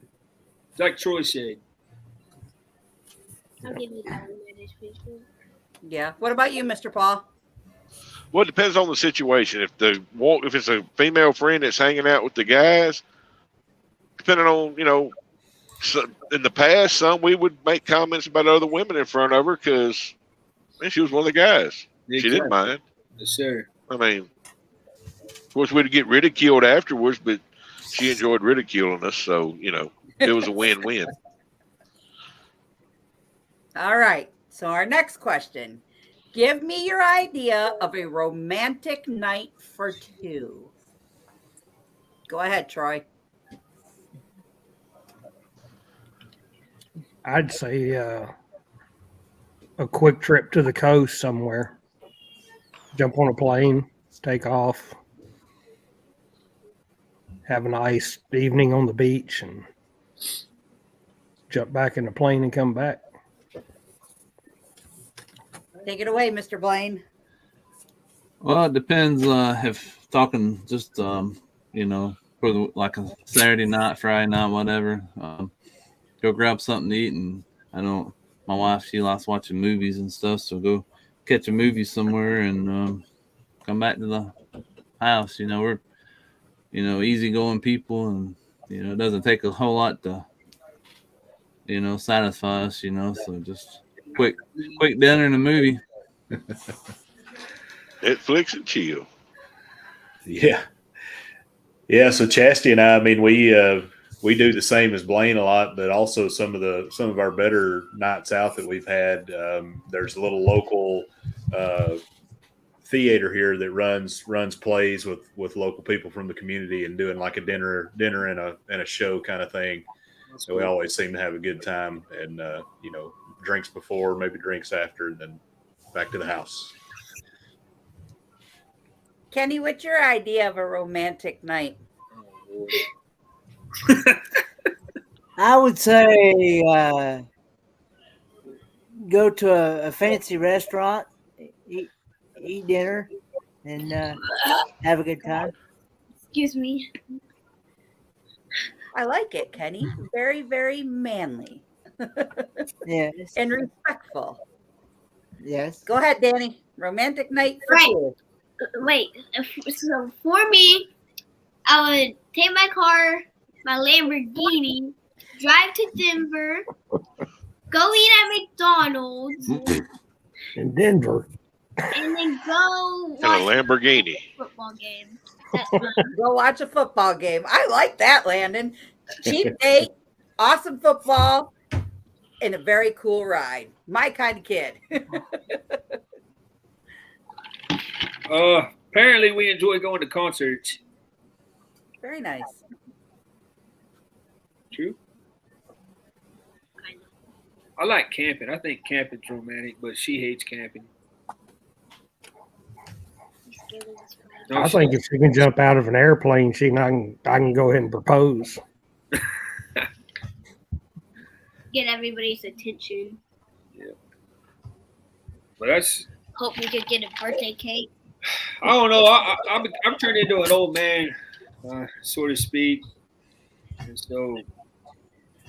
Like Troy said. I'll give you that one, picture. Yeah. What about you, Mr. Paul? Well, it depends on the situation. If it's a female friend that's hanging out with the guys, depending on in the past, we would make comments about other women in front of her because she was one of the guys. Exactly. She didn't mind. Yes, sir. I mean, of course, we'd get ridiculed afterwards, but she enjoyed ridiculing us, so it was a win-win. All right. So our next question. Give me your idea of a romantic night for two. Go ahead, Troy. I'd say a quick trip to the coast somewhere. Jump on a plane, take off, have a nice evening on the beach, and jump back in the plane and come back. Take it away, Mr. Blaine. Well, it depends if talking just, for like a Saturday night, Friday night, whatever. Go grab something to eat, and my wife, she likes watching movies and stuff, so go catch a movie somewhere and come back to the house. We're, easygoing people, and, it doesn't take a whole lot to, satisfy us, so just quick dinner and a movie. Netflix and chill. Yeah. So Chastity and I mean, we do the same as Blaine a lot, but also some of our better nights out that we've had. There's a little local theater here that runs plays with local people from the community and doing like a dinner and a show kind of thing. So we always seem to have a good time, and drinks before, maybe drinks after, and then back to the house. Kenny, what's your idea of a romantic night? I would say go to a fancy restaurant, eat dinner, and have a good time. Excuse me. I like it, Kenny. Very, very manly. Yes. And respectful. Yes. Go ahead, Danny. Romantic night for Right. two. Wait. So for me, I would take my car, my Lamborghini, drive to Denver, go eat at McDonald's, In Denver. and then go And a Lamborghini. football game. That's mine. Go watch a football game. I like that, Landon. Cheap date, awesome football, and a very cool ride. My kind of kid. Apparently we enjoy going to concerts. Very nice. True. I like camping. I think camping's romantic, but she hates camping. I think if she can jump out of an airplane, I can go ahead and propose. Get everybody's attention. Yeah. But that's. Hope we could get a birthday cake. I don't know. I'm turned into an old man, so to speak. And so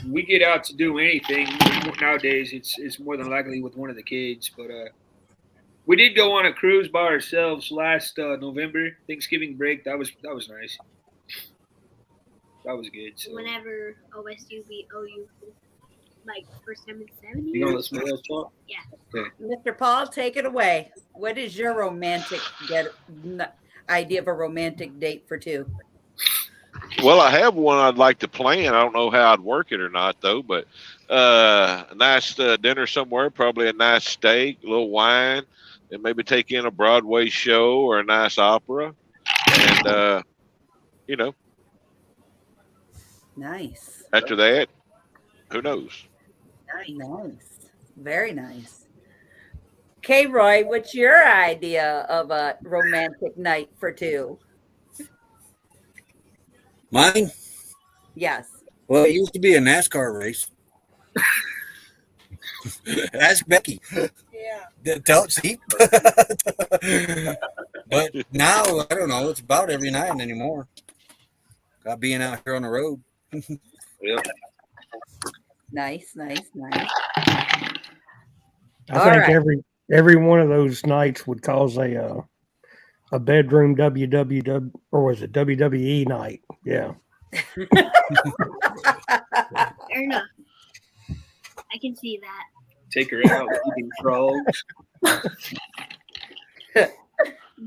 we get out to do anything nowadays. It's more than likely with one of the kids. But we did go on a cruise by ourselves last November, Thanksgiving break. That was nice. That was good. So. Whenever OSU beat OU, like first time in 7 years. You gonna let somebody else talk? Yeah. Okay. Mr. Paul, take it away. What is your idea of a romantic date for two? Well, I have one I'd like to plan. I don't know how I'd work it or not, though, but a nice dinner somewhere, probably a nice steak, a little wine, and maybe take in a Broadway show or a nice opera. And, Nice. after that, who knows? Nice. Very nice. Okay, Roy, what's your idea of a romantic night for two? Mine? Yes. Well, it used to be a NASCAR race. Ask Becky. Yeah. See? But now, I don't know. It's about every night anymore. Got being out here on the road. Yep. Nice. I All think right. every one of those nights would cause a bedroom WWW, or was it WWE night? Yeah. Fair enough. I can see that. Take her out eating frogs.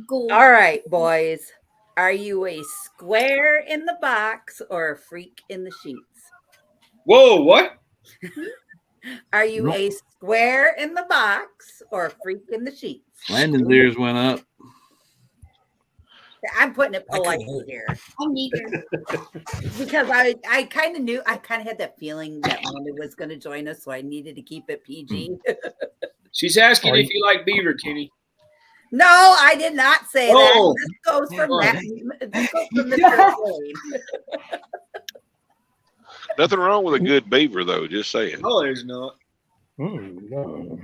Gold. All right, boys. Are you a square in the box or a freak in the sheets? Whoa, what? Are you a square in the box or a freak in the sheets? Landon's ears went up. I'm putting it I couldn't politely hear. here I'm neither. because I kind of knew, I kind of had that feeling that Landon was going to join us, so I needed to keep it PG. She's asking Are if you like beaver, Kenny. No, I did not say Oh. that. This goes from Oh. that. This goes from Mr. Wayne. Nothing wrong with a good beaver, though. Just saying. No, there's not. No.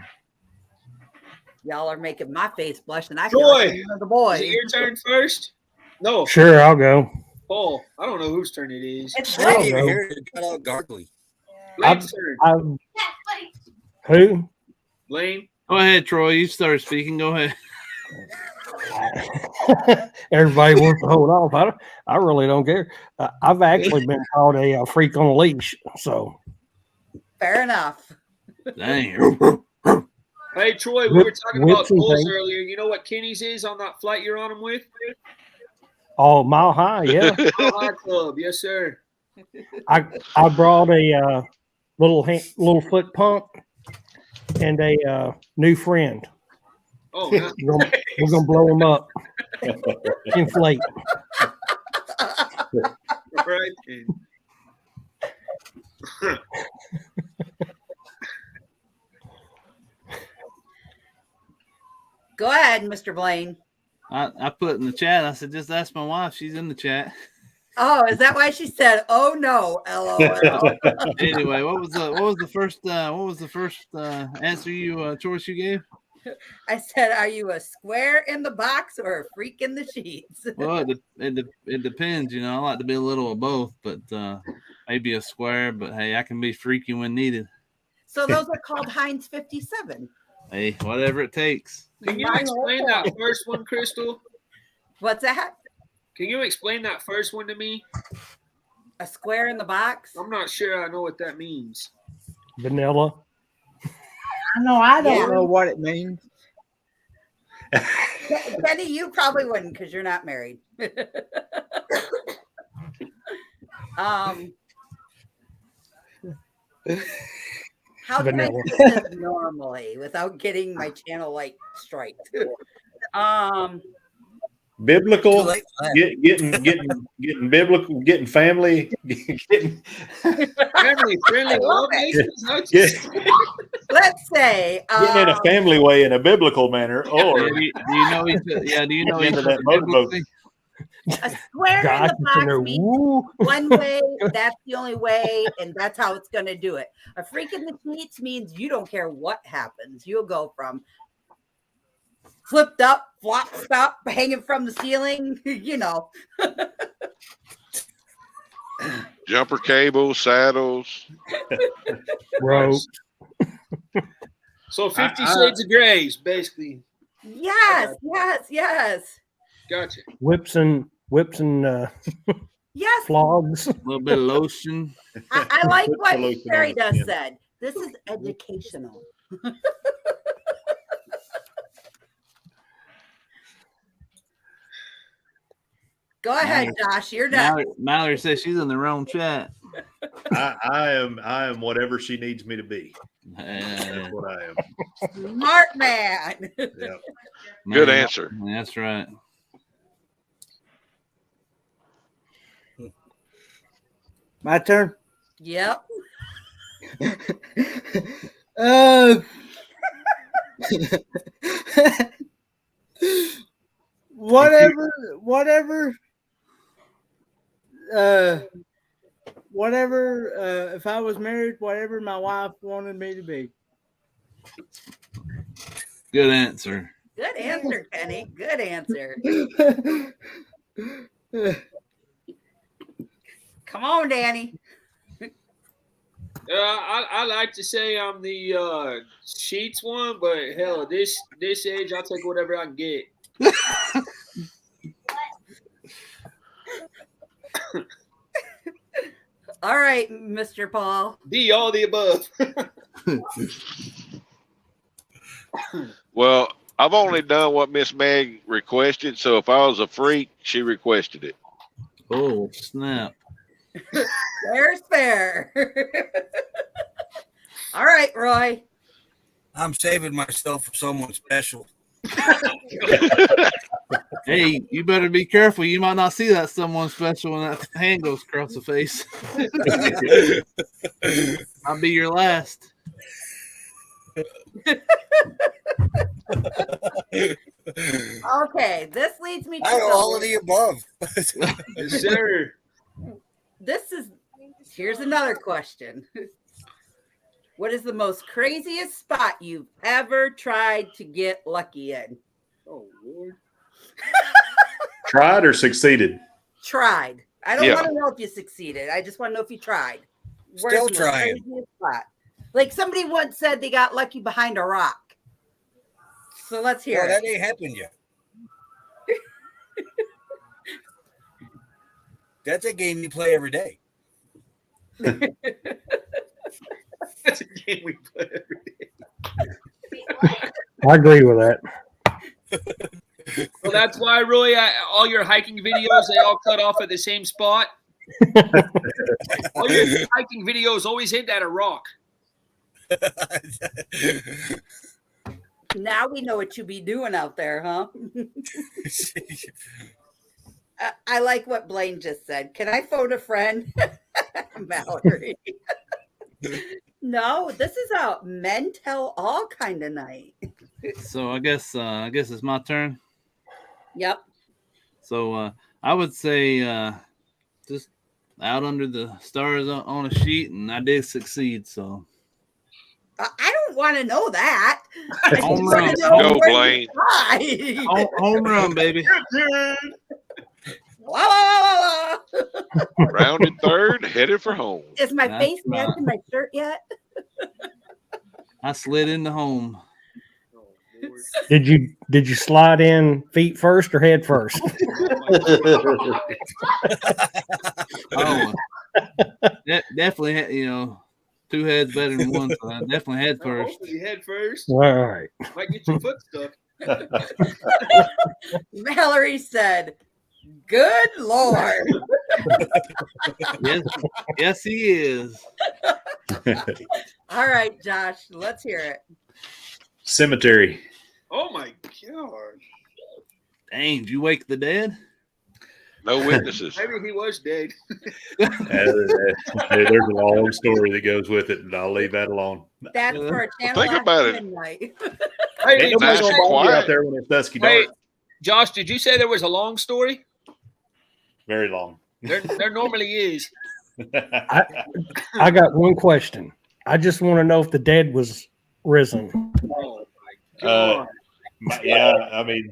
Y'all are making my face blush, and I Troy, feel like one of the Is boys. it your turn first? No, Sure, I'll go. Paul. I don't know whose turn it is. It's I didn't Blake. even hear it. Got all gargly. Blaine's turn. Who? Blaine. Go ahead, Troy. You started speaking. Go ahead. Everybody wants to hold off. I really don't care. I've actually been called a freak on a leash. So Fair enough. Dang. Hey, Troy, we were talking about Whips and goals things. earlier. You know what Kenny's is on that flight you're on him with? Oh, Mile High, yeah. Mile High Club. Yes, sir. I brought a little foot pump and a new friend. Oh, nice. We're gonna blow them up, inflate. Right. then. Go ahead, Mr. Blaine. I put in the chat. I said, just ask my wife. She's in the chat. Oh, is that why she said, "Oh no"? LOL. Anyway, what was the first answer choice you gave? I said, "Are you a square in the box or a freak in the sheets?" Well, it depends. I like to be a little of both, but maybe a square. But hey, I can be freaky when needed. So those are called Heinz 57. Hey, whatever it takes. Can you explain that first one, Crystal? What's that? Can you explain that first one to me? A square in the box? I'm not sure I know what that means. Vanilla. I don't know what it means. Kenny, you probably wouldn't because you're not married. How can I Vanilla. do this normally without getting my channel like striked? Biblical, Too late for that. getting biblical, getting family, getting Family friendly love Yeah. Let's say in a family way, in a biblical manner, or Do you know each? Yeah. Do you know into each that other motorboat. biblically? a square Gosh, in the it's in there. box means Woo. one way, that's the only way, and that's how it's going to do it. A freak in the sheets means you don't care what happens. You'll go from flipped up, flopped up, hanging from the ceiling, Jumper cables, saddles. Rope. So 50 Shades of Grays, basically. Yes. Gotcha. Whips and Yes. flogs. A little bit of lotion. I like Put what solution on Sherry the does skin. said. This is educational. Go ahead, Josh. You're next. Mallory says she's in the wrong chat. I am whatever she needs me to be. That's what I am. Smart man. Yep. Good answer. That's right. My turn. Yep. Whatever whatever. If I was married, whatever my wife wanted me to be. Good answer. Good answer, Kenny. Good answer. Come on, Danny. I like to say I'm the sheets one, but hell, this age, I'll take whatever I can get. All right, Mr. Paul. Be all the above. Well, I've only done what Miss Meg requested, so if I was a freak, she requested it. Oh, snap. Fair's fair. All right, Roy. I'm saving myself for someone special. Hey, you better be careful. You might not see that someone special when that hand goes across the face. I'll be your last. Okay, this leads me to I know all of the above. Yes, sir. Here's another question. What is the most craziest spot you've ever tried to get lucky in? Oh, Lord. Tried or succeeded? Tried. I don't Yeah. want to know if you succeeded. I just want to know if you tried. Where's Still the most trying. craziest spot? Like somebody once said they got lucky behind a rock. So let's hear Well, it. that ain't happened yet. That's a game you play every day. That's a game we play every day. I agree with that. Well, that's why, Roy, all your hiking videos, they all cut off at the same spot. All your hiking videos always hit at a rock. Now we know what you be doing out there, huh? I like what Blaine just said. Can I phone a friend? Mallory. No, this is a men tell all kind of night. So I guess it's my turn. Yep. So I would say just out under the stars on a sheet, and I did succeed. So I don't want to know that. home run, Go, Blaine. home run, baby. La, la, la, la. Rounded third, headed for home. Is my That's face right. matching my shirt yet? I slid into home. Oh, Lord. Did you slide in feet first or head first? Oh, definitely. Two heads better than one. So I definitely head first. Hopefully head first. All right. Might get your foot stuck. Mallory said, "Good Lord." Yes, he is. All right, Josh, let's hear it. Cemetery. Oh, my gosh. Dang, did you wake the dead? No witnesses. Maybe he was dead. There's a long story that goes with it, and I'll leave that alone. That's for a channel Think about it. midnight. Hey, Ain't nobody nice gonna and bother you quiet. out there when it's dusky Hey, dark. Josh, did you say there was a long story? Very long. There normally is. I got one question. I just want to know if the dead was risen. Oh, my God. Yeah, I mean,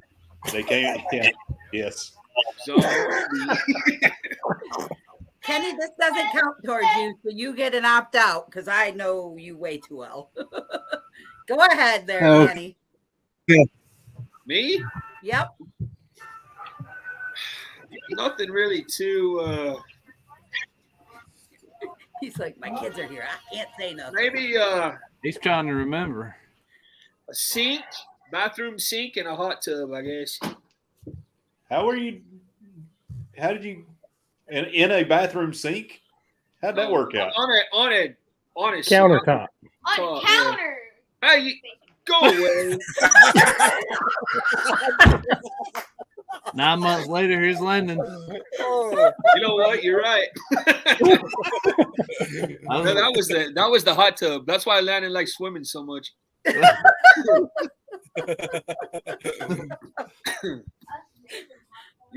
they came. Yeah, yes. Zombie. Kenny, this doesn't count towards you, so you get an opt out because I know you way too well. Go ahead there, Okay. Kenny. Me? Yep. Nothing really too. He's like, my kids are here. I can't say nothing. Maybe He's trying to remember. a sink, bathroom sink, and a hot tub, I guess. How did you in a bathroom sink? How'd that work out? On a Countertop. On Oh, the counter. Hey, go away. 9 months later, here's Landon. Oh, you know what? You're right. No, that was the hot tub. That's why Landon likes swimming so much.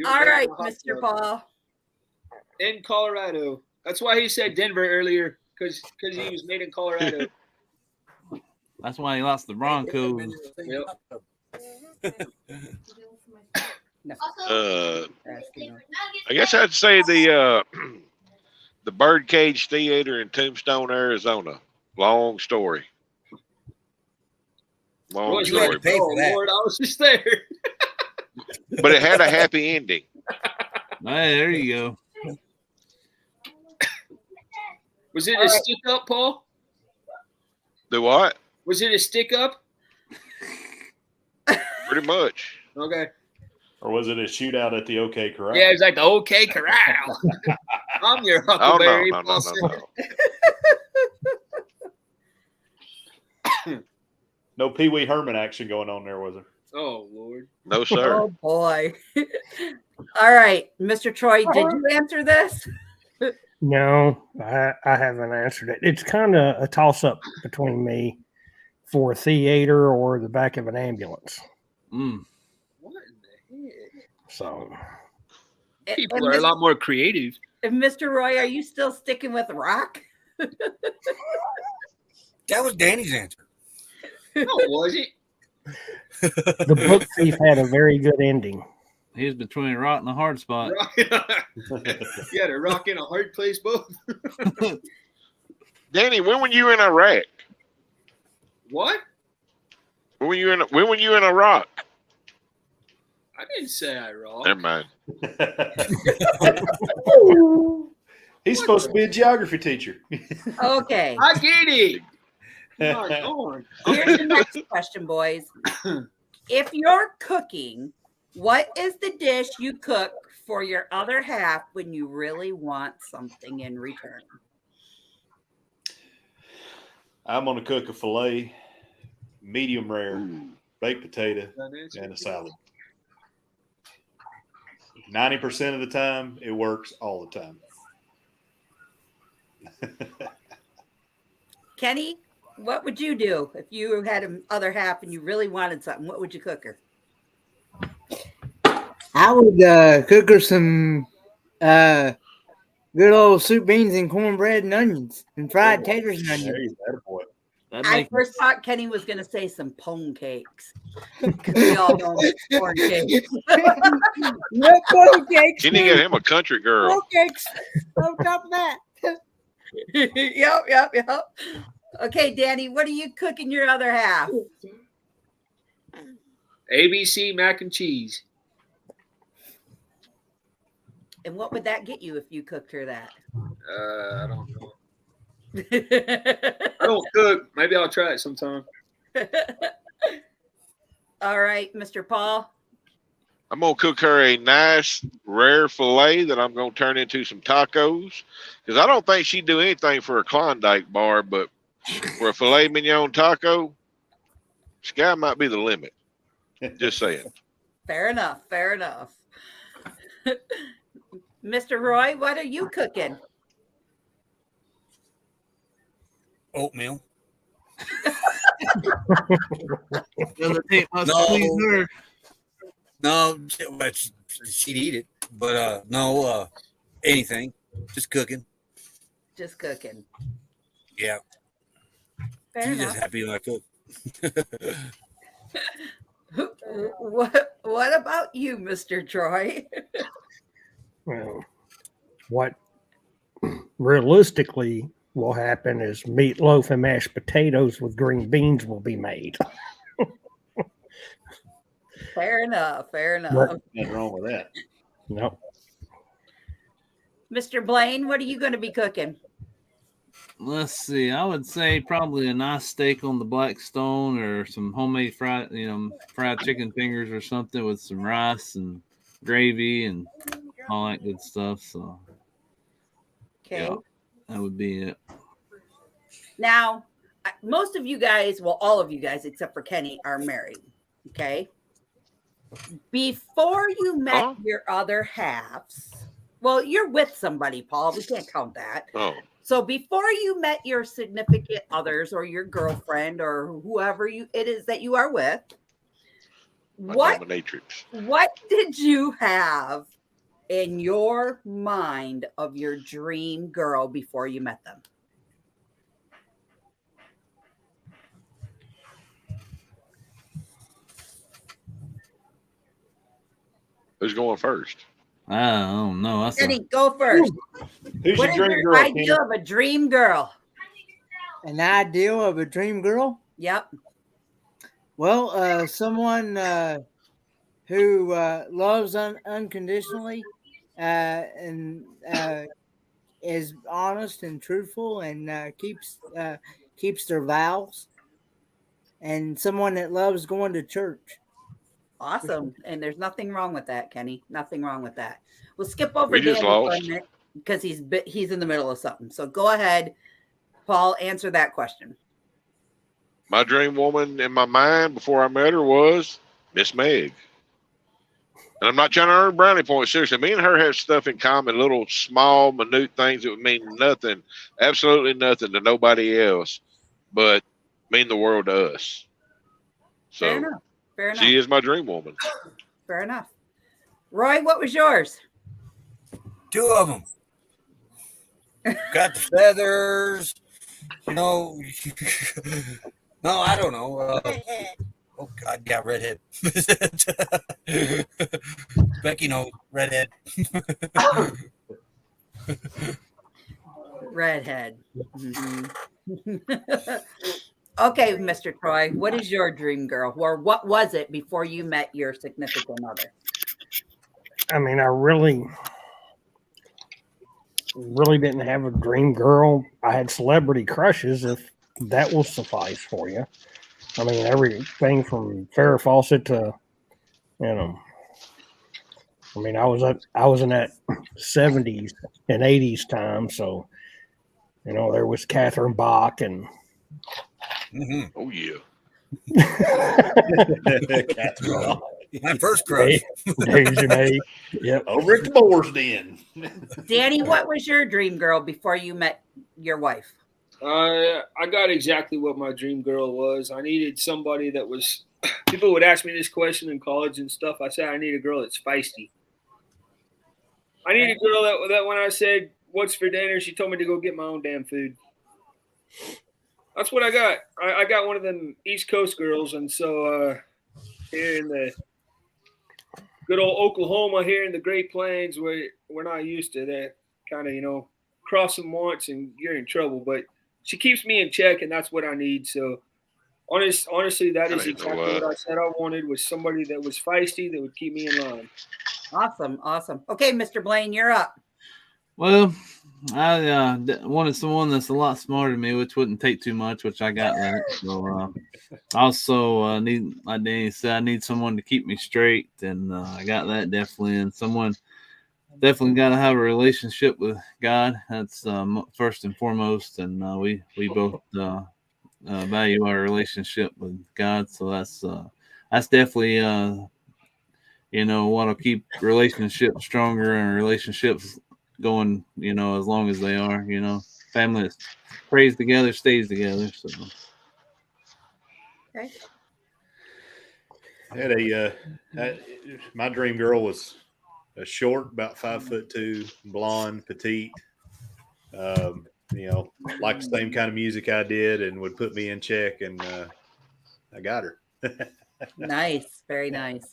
All right, Mr. Paul. In Colorado. That's why he said Denver earlier, because he was made in Colorado. That's why he lost the Broncos. Yep. I guess I'd say the Birdcage Theater in Tombstone, Arizona. Long story. Long Boy, story. pay for that. Lord, I was just there. But it had a happy ending. Hey, there you go. Was it a stick up, Paul? The what? Was it a stick up? Pretty much. Okay. Or was it a shootout at the OK Corral? Yeah, it's like the OK Corral. I'm your Huckleberry. Oh, no. No Pee Wee Herman action going on there, was there? Oh, Lord. No, sir. Oh boy. All right, Mr. Troy, did you answer this? No, I haven't answered it. It's kind of a toss up between me for a theater or the back of an ambulance. Mm. What in the heck? So People are a lot more creative. Mr. Roy, are you still sticking with rock? That was Danny's answer. No, was it? the book thief had a very good ending. He was between a rock and a hard spot. You had a rock in a hard place, both. Danny, when were you in Iraq? What? When were you in Iraq? I didn't say I rocked. Never mind. He's supposed to be a geography teacher. Okay. I get it. My God. Here's the next question, boys. If you're cooking, what is the dish you cook for your other half when you really want something in return? I'm going to cook a filet, medium rare, baked potato, and a salad. 90% of the time, it works all the time. Kenny, what would you do if you had an other half and you really wanted something? What would you cook her? I would cook her some good old soup, beans, and cornbread and onions and fried taters and onions. I first thought Kenny was going to say some pone cakes. Because we all know corn cakes. No pone cakes. You need to get him a country girl. Pone cakes on top of that. Yep. Okay, Danny, what are you cooking your other half? ABC mac and cheese. And what would that get you if you cooked her that? I don't know. I don't cook. Maybe I'll try it sometime. All right, Mr. Paul. I'm going to cook her a nice, rare filet that I'm going to turn into some tacos. Because I don't think she'd do anything for a Klondike bar, but for a filet mignon taco, sky might be the limit. Just saying. Fair enough. Mr. Roy, what are you cooking? Oatmeal. No, she'd eat it, but no, anything. Just cooking. Just cooking. Yeah. Fair She's enough. just happy when I cook. What about you, Mr. Troy? Well, what realistically will happen is meatloaf and mashed potatoes with green beans will be made. Fair enough. Nothing wrong with that. No. Mr. Blaine, what are you going to be cooking? Let's see. I would say probably a nice steak on the Blackstone or some homemade fried chicken fingers or something with some rice and gravy and all that good stuff. So, Okay. yeah, that would be it. Now, most of you guys, well, all of you guys except for Kenny, are married. Okay. Before you met your other halves, well, you're with somebody, Paul. We can't count that. Oh. So before you met your significant others or your girlfriend or whoever it is that you are with, what did you have in your mind of your dream girl before you met them? Who's going first? I don't know. Kenny, go first. Who's What your is dream your girl, idea of a dream girl? An ideal of a dream girl? Yep. Well, someone who loves unconditionally and is honest and truthful and keeps their vows, and someone that loves going to church. Awesome. And there's nothing wrong with that, Kenny. Nothing wrong with that. We'll skip over We just Danny for a lost. minute because he's in the middle of something. So go ahead, Paul, answer that question. My dream woman in my mind before I met her was Miss Meg. And I'm not trying to earn brownie points. Seriously, me and her have stuff in common, little small, minute things that would mean nothing, absolutely nothing to nobody else, but mean the world to us. Fair So enough. Fair enough. she is my dream woman. Fair enough. Roy, what was yours? 2 of them. Got the feathers. You know. No, I don't know. Oh, God, yeah, redhead. Becky knows, redhead. Redhead. Mm-hmm. Okay, Mr. Troy, what is your dream girl? Or what was it before you met your significant other? I mean, I really didn't have a dream girl. I had celebrity crushes, if that will suffice for you. I mean, everything from Farrah Fawcett to, you know, I mean, I was in that 70s and 80s time, so, you know, there was Catherine Bach and Oh, yeah. Catherine Bach. My first crush. Daisy May. Yep. Over at the Boar's Den. Danny, what was your dream girl before you met your wife? I got exactly what my dream girl was. I needed somebody that was. People would ask me this question in college and stuff. I said I need a girl that's feisty. I need a girl that when I said what's for dinner, she told me to go get my own damn food. That's what I got. I got one of them East Coast girls, and so here in the good old Oklahoma, here in the Great Plains, we're not used to that kind of, cross them once and you're in trouble. But she keeps me in check, and that's what I need. So honestly, that is exactly what I said I wanted, was somebody that was feisty, that would keep me in line. Awesome. Okay, Mr. Blaine, you're up. Well, I wanted someone that's a lot smarter than me, which wouldn't take too much, which I got that. So also need, like Danny said, I need someone to keep me straight, and I got that definitely. And someone definitely got to have a relationship with God. That's first and foremost, and we both value our relationship with God. So that's definitely what'll keep relationships stronger and relationships going, as long as they are, family that prays together stays together. So Okay. My dream girl was a short, about 5'2", blonde, petite. Liked the same kind of music I did, and would put me in check, and I got her. Nice, very nice.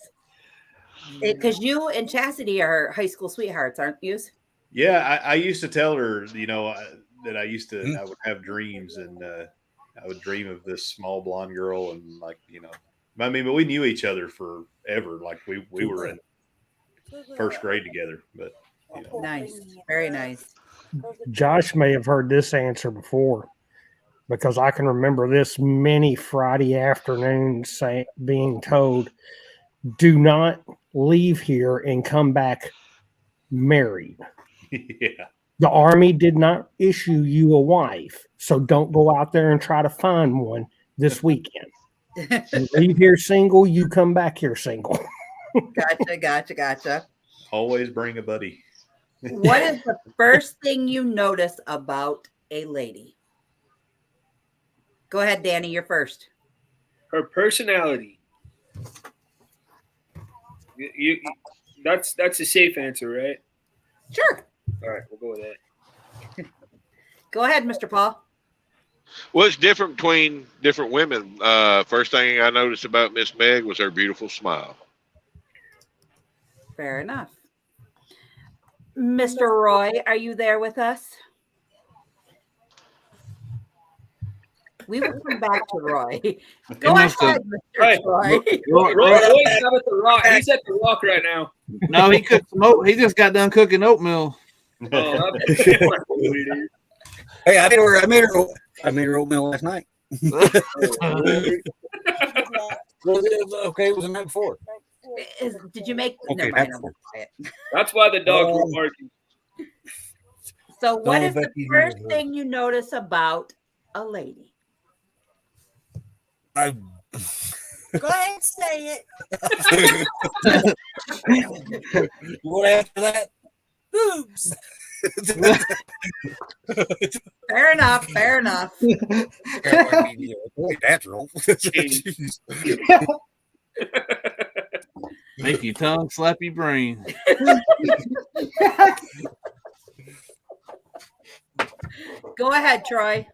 Because you and Chastity are high school sweethearts, aren't you? Yeah, I used to tell her, that I would have dreams, and I would dream of this small blonde girl, and but we knew each other forever. Like we were in first grade together. But nice, very nice. Josh may have heard this answer before, because I can remember this many Friday afternoons being told, "Do not leave here and come back married." Yeah. The Army did not issue you a wife, so don't go out there and try to find one this weekend. You leave here single, you come back here single. Gotcha. Always bring a buddy. What is the first thing you notice about a lady? Go ahead, Danny, you're first. Her personality. That's a safe answer, right? Sure. All right, we'll go with that. Go ahead, Mr. Paul. What's different between different women? First thing I noticed about Miss Meg was her beautiful smile. Fair enough. Mr. Roy, are you there with us? We will come back to Roy. Go ahead, Mr. Hey, Roy. Roy's up at the rock. He's at the rock right now. No, he cooked some oat. He just got done cooking oatmeal. Oh, Hey, I made her oatmeal last night. Okay, it was the night before. Did you make? Okay, Never mind, I won't say it. That's why the dogs were barking. So, what No, is the Becky, first you- thing you notice about a lady? I Go ahead and say it. what after that? Boobs. Fair enough. Fair enough. I mean, boy, natural. Make your tongue slap your brain. Go ahead, Troy.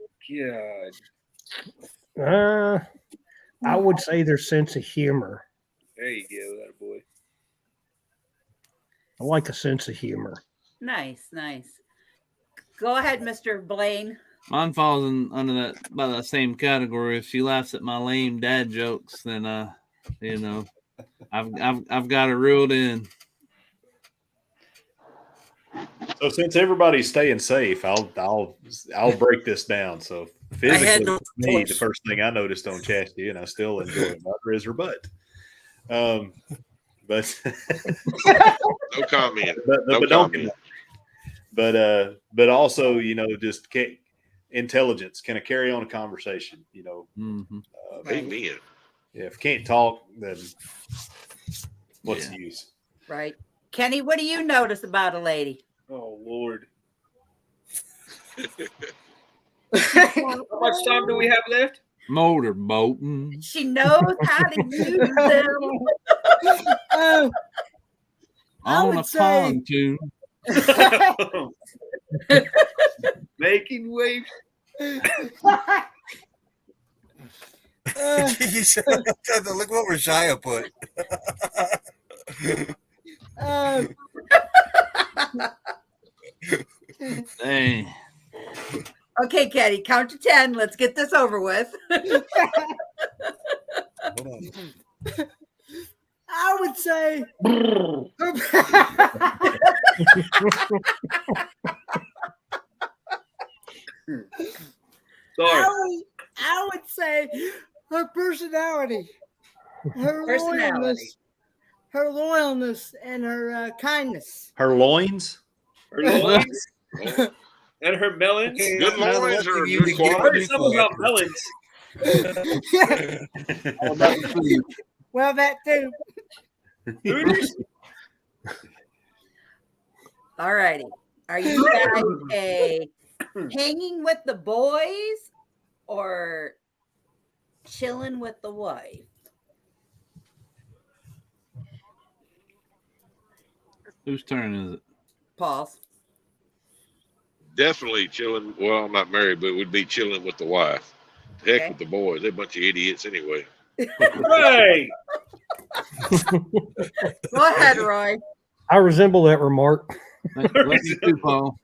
God. I would say their sense of humor. There you go, that boy. I like a sense of humor. Nice, nice. Go ahead, Mr. Blaine. Mine falls under that by that same category. If she laughs at my lame dad jokes, then I've got her reeled in. So since everybody's staying safe, I'll break this down. So physically, no for me, the choice. first thing I noticed on Chastity, and I still enjoy it about her, is her butt. But No comment. but No don't. comment. But also, just intelligence. Can I carry on a conversation? Mm-hmm. Amen. If you can't talk, then what's the use? Right. Kenny, what do you notice about a lady? Oh, Lord. How much time do we have left? Motorboating. She knows how to use them. On a pontoon. Making waves. Look what Rashaya put. Dang. Okay, Kenny, count to 10. Let's get this over with. Hold on. I would say Sorry. I would say her personality, her Personality. loyalness, and her kindness. Her loins. Her loins and her melons. Okay, Good I'm not loins or letting you good to get I quality? heard something about melons. All about the food. Well, that too. Hooters? All righty. Are you guys a hanging with the boys or chilling with the wife? Whose turn is it? Paul's. Definitely chilling. Well, I'm not married, but would be chilling with the wife. Heck Okay. with the boys. They're a bunch of idiots anyway. Hey. Go ahead, Roy. I resemble that remark. Love you too, Paul.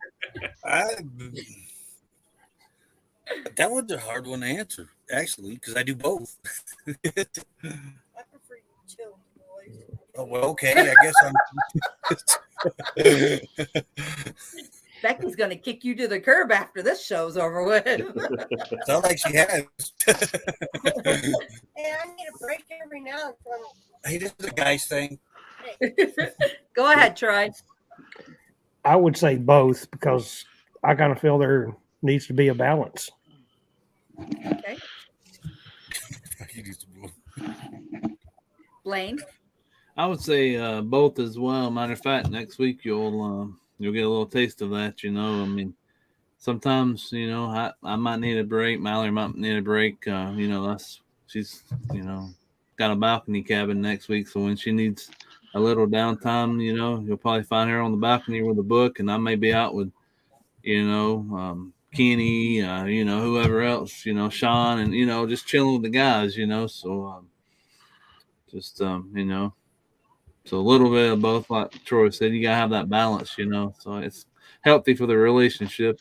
That one's a hard one to answer, actually, because I do both. I prefer you chill, boys. Oh, well, okay, I guess I'm. Becky's going to kick you to the curb after this show's over with. Sounds like she has. Hey, I need a break every now and then. Hey, this is a guy's thing. Go ahead, Troy. I would say both because I kind of feel there needs to be a balance. Okay. Blaine. I would say both as well. Matter of fact, next week you'll get a little taste of that. I mean, sometimes I might need a break. Mallory might need a break. She's got a balcony cabin next week, so when she needs a little downtime, you'll probably find her on the balcony with a book, and I may be out with, Kenny, whoever else, Sean, and just chilling with the guys, So just so a little bit of both, like Troy said. You gotta have that balance, So it's healthy for the relationship,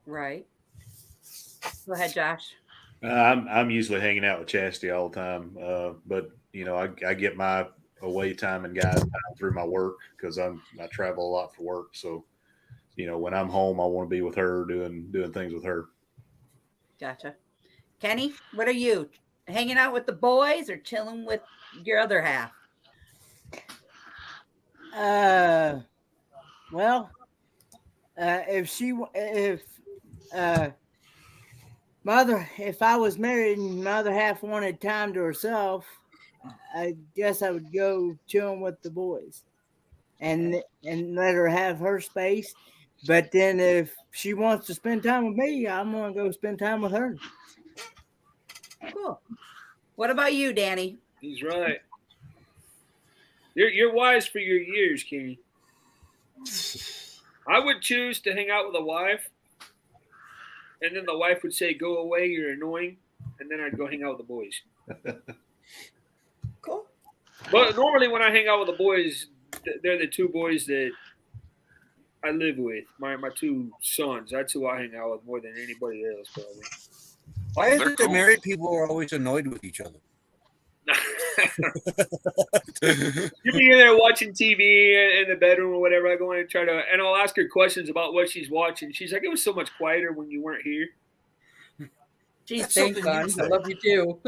Right. Go ahead, Josh. I'm usually hanging out with Chastity all the time, but I get my away time and guys time through my work because I travel a lot for work. So when I'm home, I want to be with her, doing things with her. Gotcha. Kenny, what are you? Hanging out with the boys or chilling with your other half? Well, if I was married and my other half wanted time to herself, I guess I would go chilling with the boys and let her have her space. But then if she wants to spend time with me, I'm gonna go spend time with her. Cool. What about you, Danny? He's right. You're wise for your years, Kenny. I would choose to hang out with a wife, and then the wife would say, "Go away, you're annoying," and then I'd go hang out with the boys. Cool. But normally when I hang out with the boys, they're the two boys that I live with. My two sons. That's who I hang out with more than anybody else, probably. Why is it that married people are always annoyed with each other? You be in there watching TV in the bedroom or whatever. I go in and and I'll ask her questions about what she's watching. She's like, "It was so much quieter when you weren't here." Geez, thanks, son. I love you too.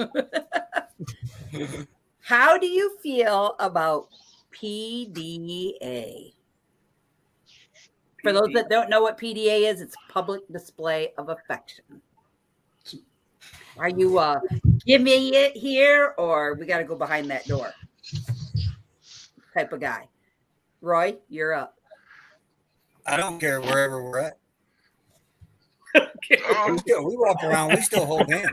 How do you feel about PDA? For those that don't know what PDA is, it's public display of affection. Are you give me it here, or we got to go behind that door type of guy? Roy, you're up. I don't care wherever we're at. Oh, We walk around. We still hold hands.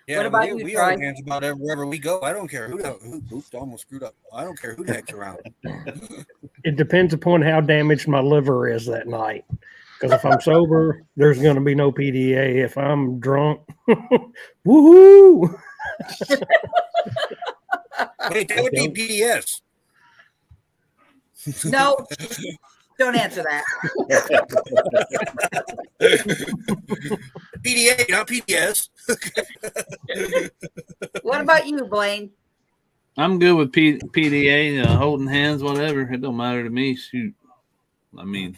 Yeah, What about you, we Troy? hold hands about wherever we go. I don't care who oops, almost screwed up. I don't care who the heck's around. It depends upon how damaged my liver is that night. Because if I'm sober, there's going to be no PDA. If I'm drunk, woohoo! Wait, that would be PDS. No, don't answer that. PDA, not PDS. What about you, Blaine? I'm good with PDA, holding hands, whatever. It don't matter to me. Shoot, I mean,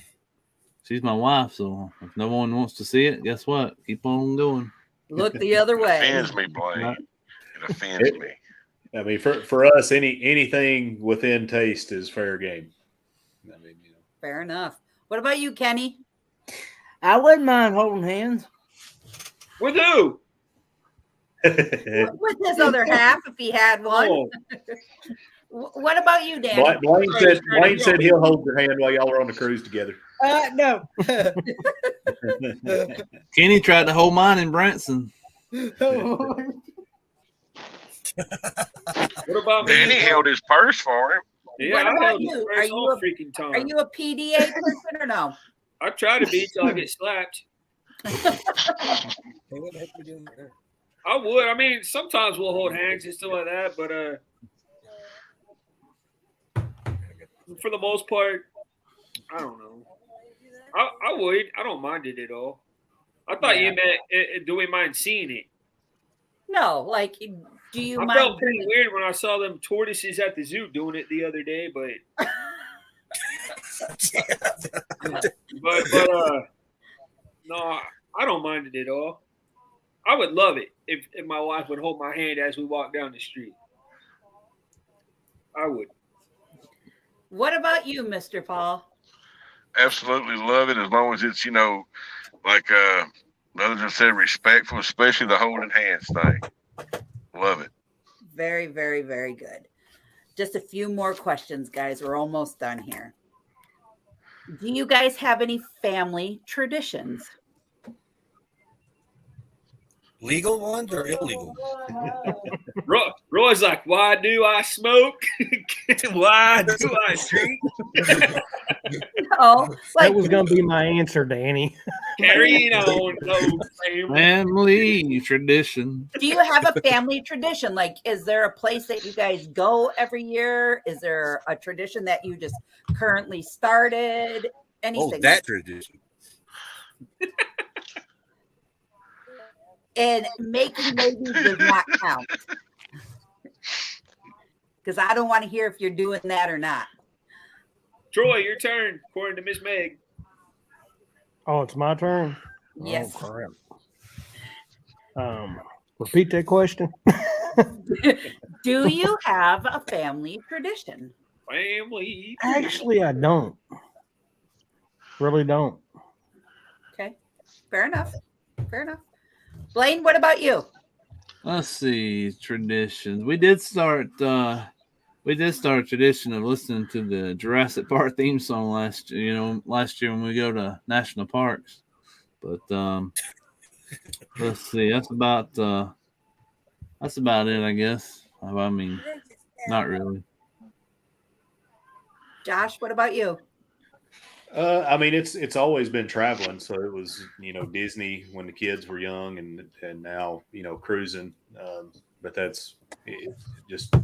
she's my wife, so if no one wants to see it, guess what? Keep on going. Look the other way. it offends me, Blaine. It offends me. I mean, for us, anything within taste is fair game. I mean, Fair enough. What about you, Kenny? I wouldn't mind holding hands. With who? With his other half, if he had one. Oh. What about you, Danny? Blaine said he'll hold your hand while y'all are on the cruise together. No. Kenny tried to hold mine in Branson. What about me? Danny held his purse for him. Yeah, What I about held his you? purse all freaking time. Are you a PDA person or no? I try to be till I get slapped. What the heck are we doing there? I would. I mean, sometimes we'll hold hands and stuff like that, but for the most part, I don't know. I would. I don't mind it at all. I thought you meant, do we mind seeing it? No, like, do you I mind? felt pretty weird when I saw them tortoises at the zoo doing it the other day, but no, I don't mind it at all. I would love it if my wife would hold my hand as we walk down the street. I would. What about you, Mr. Paul? Absolutely love it as long as it's, like the other just said, respectful, especially the holding hands thing. Love it. Very, very, very good. Just a few more questions, guys. We're almost done here. Do you guys have any family traditions? Legal ones or illegal? Roy's like, why do I smoke? Why do I drink? No, That was going to be my answer, Danny. Carrying on, family tradition. do you have a family tradition? Like, is there a place that you guys go every year? Is there a tradition that you just currently started? Anything? Oh, that tradition. And making babies does not count. Because I don't want to hear if you're doing that or not. Troy, your turn, according to Miss Meg. Oh, it's my turn? Yes. Oh, crap. Repeat that question. Do you have a family tradition? Family. Actually, I don't. Really don't. Okay. Fair enough. Fair enough. Blaine, what about you? Let's see, traditions. We did start a tradition of listening to the Jurassic Park theme song last year when we go to national parks. But let's see, that's about it, I guess. I mean, not really. Josh, what about you? I mean, it's always been traveling. So it was, Disney when the kids were young, and now, cruising. But that's just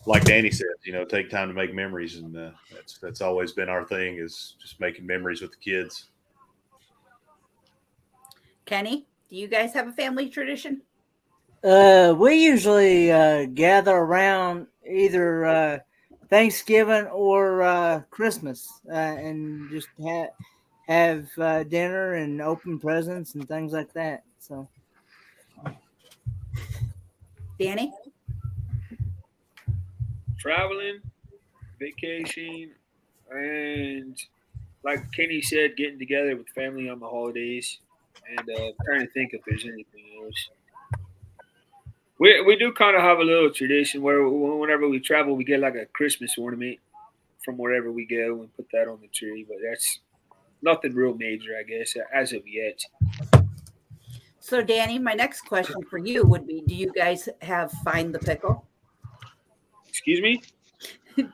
like Danny said, take time to make memories, and that's always been our thing, is just making memories with the kids. Kenny, do you guys have a family tradition? We usually gather around either Thanksgiving or Christmas and just have dinner and open presents and things like that. So, Danny? Traveling, vacation, and like Kenny said, getting together with family on the holidays. And trying to think if there's anything else. We do kind of have a little tradition where whenever we travel, we get like a Christmas ornament from wherever we go and put that on the tree. But that's nothing real major, I guess, as of yet. So, Danny, my next question for you would be, do you guys have Find the Pickle? Excuse me?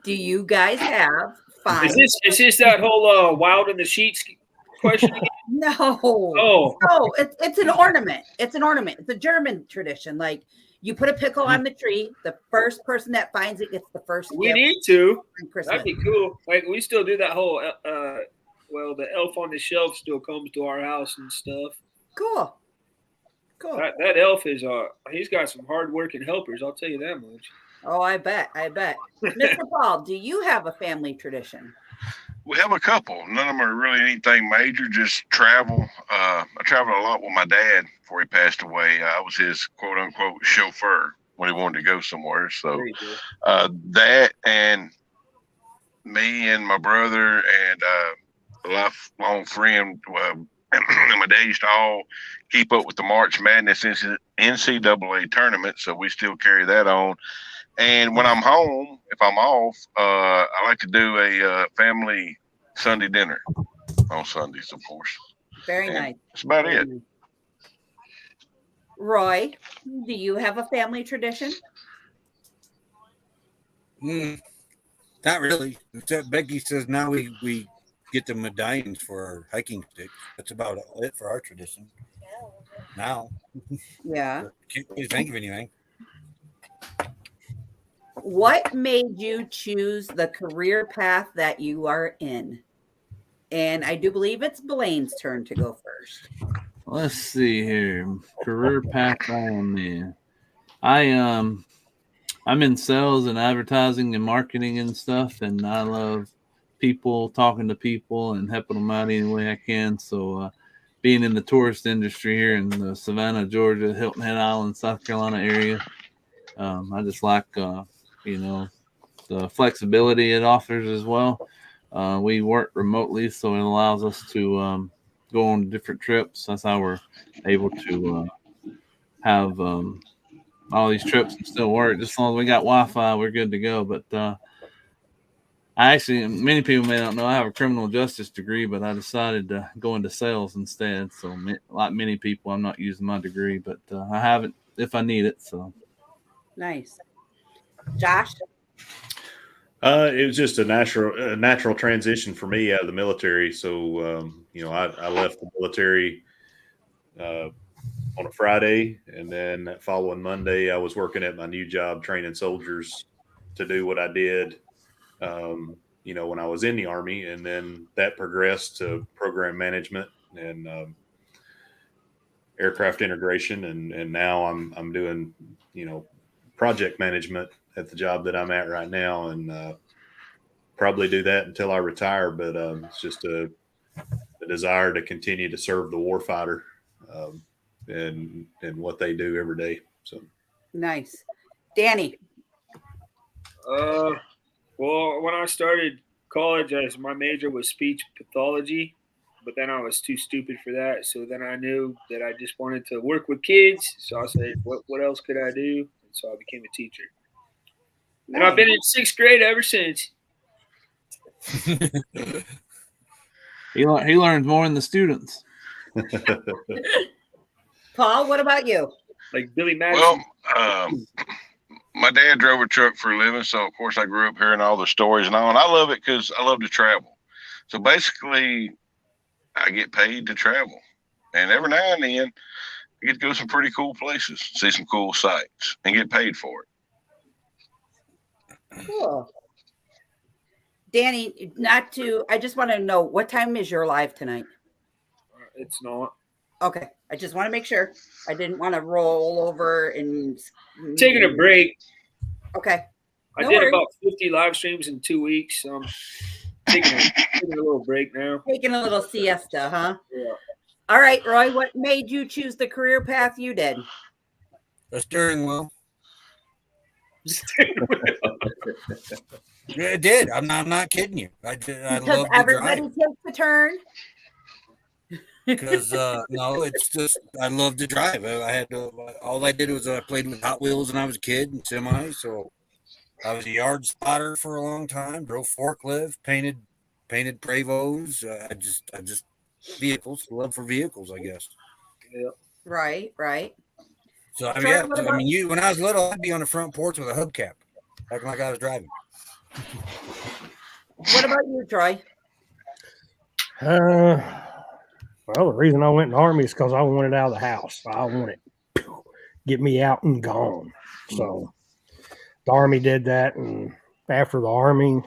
Do you guys have Find? Is this that whole Wild in the Sheets question again? No. Oh. No, it's an ornament. It's an ornament. It's a German tradition. Like, you put a pickle on the tree. The first person that finds it gets the first We gift need to. on Christmas. That'd be cool. Like, we still do that whole, the elf on the shelf still comes to our house and stuff. Cool. Cool. That elf is, he's got some hard-working helpers, I'll tell you that much. Oh, I bet. Mr. Paul, do you have a family tradition? We have a couple. None of them are really anything major, just travel. I traveled a lot with my dad before he passed away. I was his quote unquote chauffeur when he wanted to go somewhere. So that, and me and my brother and a lifelong friend, and my dad used to all keep up with the March Madness NCAA tournament. So we still carry that on. And when I'm home, if I'm off, I like to do a family Sunday dinner on Sundays, of course. Very nice. That's about it. Roy, do you have a family tradition? Not really. Except Becky says now we get the medallions for our hiking sticks. That's about it for our tradition. Now. Yeah. Can't really think of anything. What made you choose the career path that you are in? And I do believe it's Blaine's turn to go first. Let's see here. Career path I am in. I'm in sales and advertising and marketing and stuff, and I love people, talking to people, and helping them out any way I can. So being in the tourist industry here in the Savannah, Georgia, Hilton Head Island, South Carolina area, I just like the flexibility it offers as well. We work remotely, so it allows us to go on different trips. That's how we're able to have all these trips and still work. Just as long as we got Wi-Fi, we're good to go. But Many people may not know, I have a criminal justice degree, but I decided to go into sales instead. So, like many people, I'm not using my degree, but I have it if I need it. So, Nice. Josh? It was just a natural transition for me out of the military. So, I left the military on a Friday, and then that following Monday, I was working at my new job training soldiers to do what I did, when I was in the Army, and then that progressed to program management and aircraft integration, and now I'm doing project management at the job that I'm at right now, and probably do that until I retire. But it's just a desire to continue to serve the warfighter. And what they do every day. So Nice. Danny? Well, when I started college, my major was speech pathology, but then I was too stupid for that. So then I knew that I just wanted to work with kids. So I said, what else could I do? And so I became a teacher. And I've been in 6th grade ever since. he learns more than the students. Paul, what about you? Like Billy Madison. Well, my dad drove a truck for a living, so of course I grew up hearing all the stories and all, and I love it because I love to travel. So basically, I get paid to travel, and every now and then I get to go to some pretty cool places, see some cool sights, and get paid for it. Cool. Danny, I just want to know, what time is your live tonight? It's not. Okay. I just want to make sure. I didn't want to roll over and taking a break. Okay. I did about 50 live streams in 2 weeks. So I'm taking a little break now. Taking a little siesta, huh? Yeah. All right, Roy, what made you choose the career path you did? The steering wheel. Yeah, it did. I'm not kidding you. I love to everybody drive. takes a turn. Because no, it's just I love to drive. All I did was I played with Hot Wheels when I was a kid and semi. So I was a yard spotter for a long time. Drove forklift, painted Prevos. I just vehicles. Love for vehicles, I guess. Yeah. Right. So when I was little, I'd be on the front porch with a hubcap, acting like I was driving. What about you, Troy? Well, the reason I went in the Army is because I wanted out of the house. I wanted to get me out and gone. So the Army did that, and after the Army,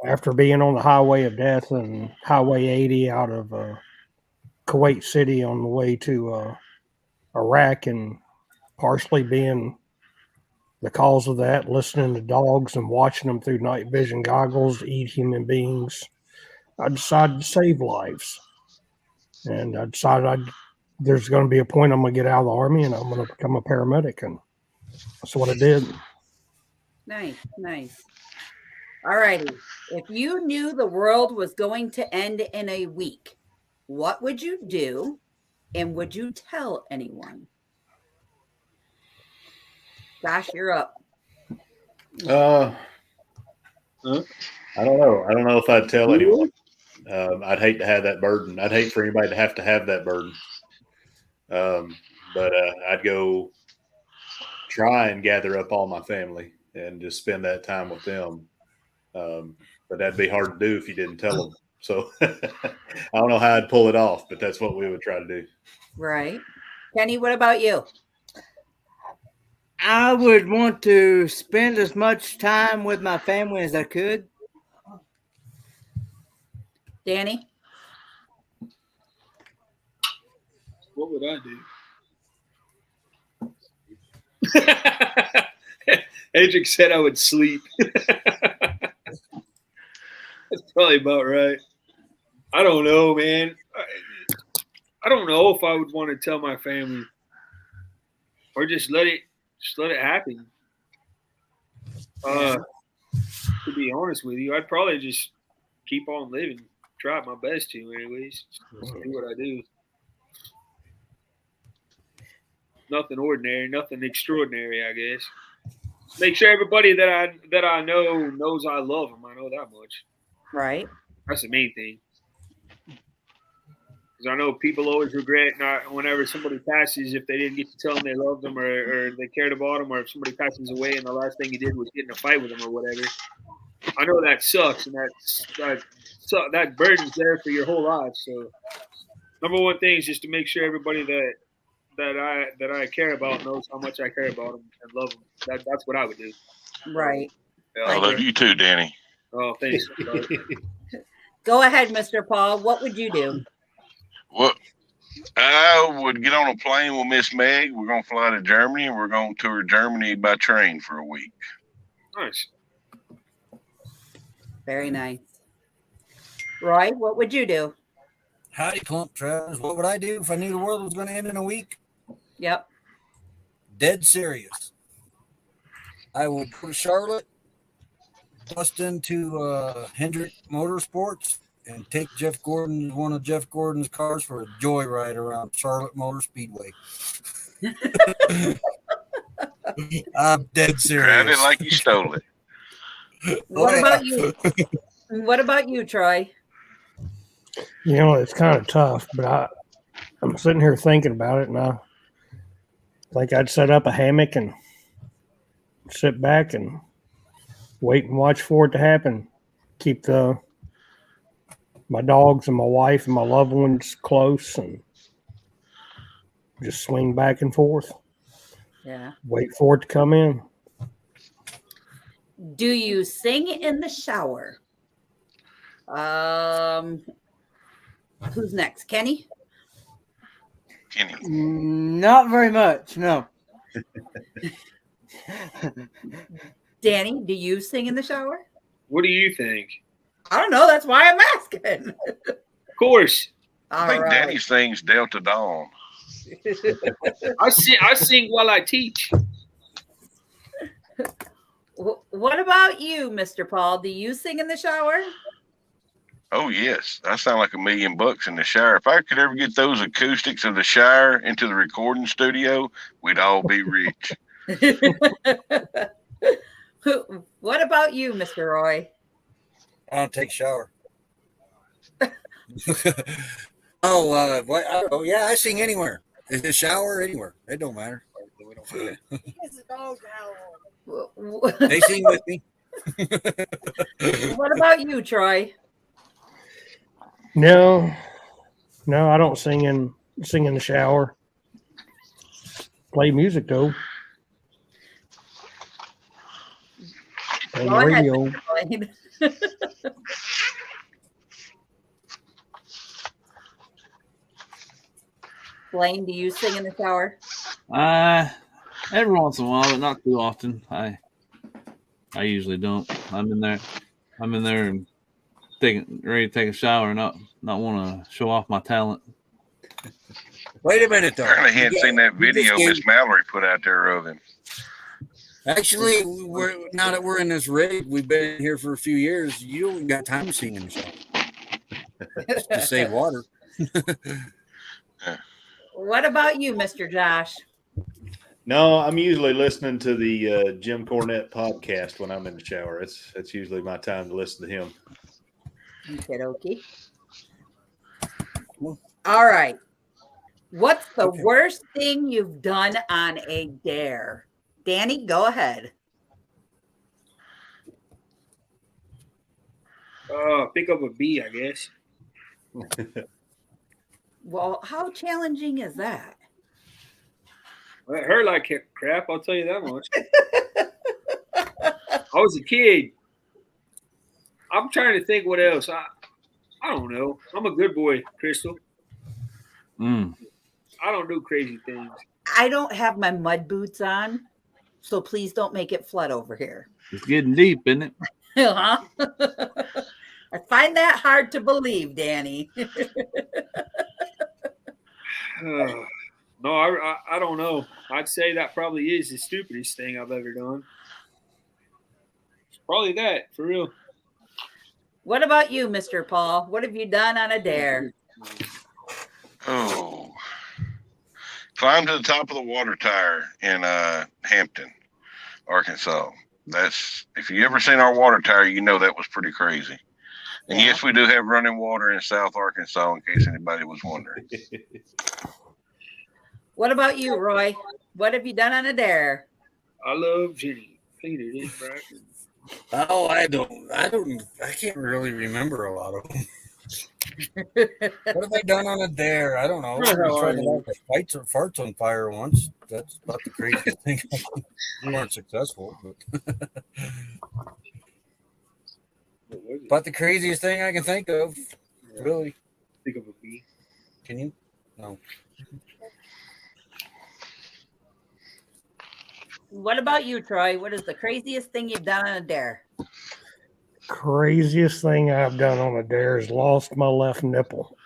after being on the highway of death and Highway 80 out of Kuwait City on the way to Iraq, and partially being the cause of that, listening to dogs and watching them through night vision goggles eat human beings, I decided to save lives. And I decided there's going to be a point I'm going to get out of the Army and I'm going to become a paramedic. And that's what I did. Nice. All righty. If you knew the world was going to end in a week, what would you do? And would you tell anyone? Josh, you're up. I don't know. I don't know if I'd tell anyone. I'd hate to have that burden. I'd hate for anybody to have that burden. But I'd go try and gather up all my family and just spend that time with them. But that'd be hard to do if you didn't tell them. So I don't know how I'd pull it off, but that's what we would try to do. Right. Kenny, what about you? I would want to spend as much time with my family as I could. Danny? What would I do? Adric said I would sleep. That's probably about right. I don't know, man. I don't know if I would want to tell my family or just let it happen. To be honest with you, I'd probably just keep on living. Try my best to, anyways. Just do what I do. Nothing ordinary, nothing extraordinary, I guess. Make sure everybody that I know knows I love them. I know that much. Right. That's the main thing. Because I know people always regret not whenever somebody passes if they didn't get to tell them they loved them or they cared about them, or if somebody passes away and the last thing you did was get in a fight with them or whatever. I know that sucks, and that burden's there for your whole life. So, number one thing is just to make sure everybody that I care about knows how much I care about them and love them. That's what I would do. Right. Yeah. I love you too, Danny. Oh, thanks. Go ahead, Mr. Paul. What would you do? Well, I would get on a plane with Miss Meg. We're going to fly to Germany, and we're going to tour Germany by train for a week. Nice. Very nice. Roy, what would you do? Howdy, Clump Travis. What would I do if I knew the world was going to end in a week? Yep. Dead serious. I would go to Charlotte, bust into Hendrick Motorsports, and take one of Jeff Gordon's cars for a joyride around Charlotte Motor Speedway. I'm dead serious. Grab it like you stole it. What about you? What about you, Troy? You know, it's kind of tough, but I'm sitting here thinking about it, and I think I'd set up a hammock and sit back and wait and watch for it to happen. Keep my dogs and my wife and my loved ones close and just swing back and forth. Yeah. Wait for it to come in. Do you sing in the shower? Who's next? Kenny? Kenny. Not very much, no. Danny, do you sing in the shower? What do you think? I don't know. That's why I'm asking. Of course. I think Danny sings Delta Dawn. I sing while I teach. What about you, Mr. Paul? Do you sing in the shower? Oh, yes. I sound like $1 million in the shower. If I could ever get those acoustics of the shower into the recording studio, we'd all be rich. What about you, Mr. Roy? I don't take a shower. Yeah, I sing anywhere. In the shower, anywhere. It don't matter. It's a dog howl. They sing with me. What about you, Troy? No, I don't sing in the shower. Play music though. On the radio. Blaine, do you sing in the shower? Every once in a while, but not too often. I usually don't. I'm in there and ready to take a shower and not want to show off my talent. Wait a minute, though. I really hadn't seen that video Miss Mallory put out there of him. Actually, now that we're in this rig, we've been here for a few years. You don't got time to sing in the shower. To save water. What about you, Mr. Josh? No, I'm usually listening to the Jim Cornette podcast when I'm in the shower. It's usually my time to listen to him. Okay. All right. What's the worst thing you've done on a dare? Danny, go ahead. Pick up a bee, I guess. Well, how challenging is that? Well, it hurt like crap, I'll tell you that much. I was a kid. I'm trying to think what else. I don't know. I'm a good boy, Crystal. I don't do crazy things. I don't have my mud boots on, so please don't make it flood over here. It's getting deep, isn't it? Huh? I find that hard to believe, Danny. No, I don't know. I'd say that probably is the stupidest thing I've ever done. It's probably that, for real. What about you, Mr. Paul? What have you done on a dare? Climbed to the top of the water tower in Hampton. Arkansas. That's if you ever seen our water tower, you know that was pretty crazy. And Yeah. yes, we do have running water in South Arkansas, in case anybody was wondering. What about you, Roy? What have you done on a dare? I love Jenny. Peter, this Bracken. Oh, I can't really remember a lot of them. What have I done on a dare? I don't know. We tried to light the farts on fire once. That's about the craziest thing. We weren't successful, but about the craziest thing I can think of. Really? Think of a bee. Can you? No. What about you, Troy? What is the craziest thing you've done on a dare? Craziest thing I've done on a dare is lost my left nipple.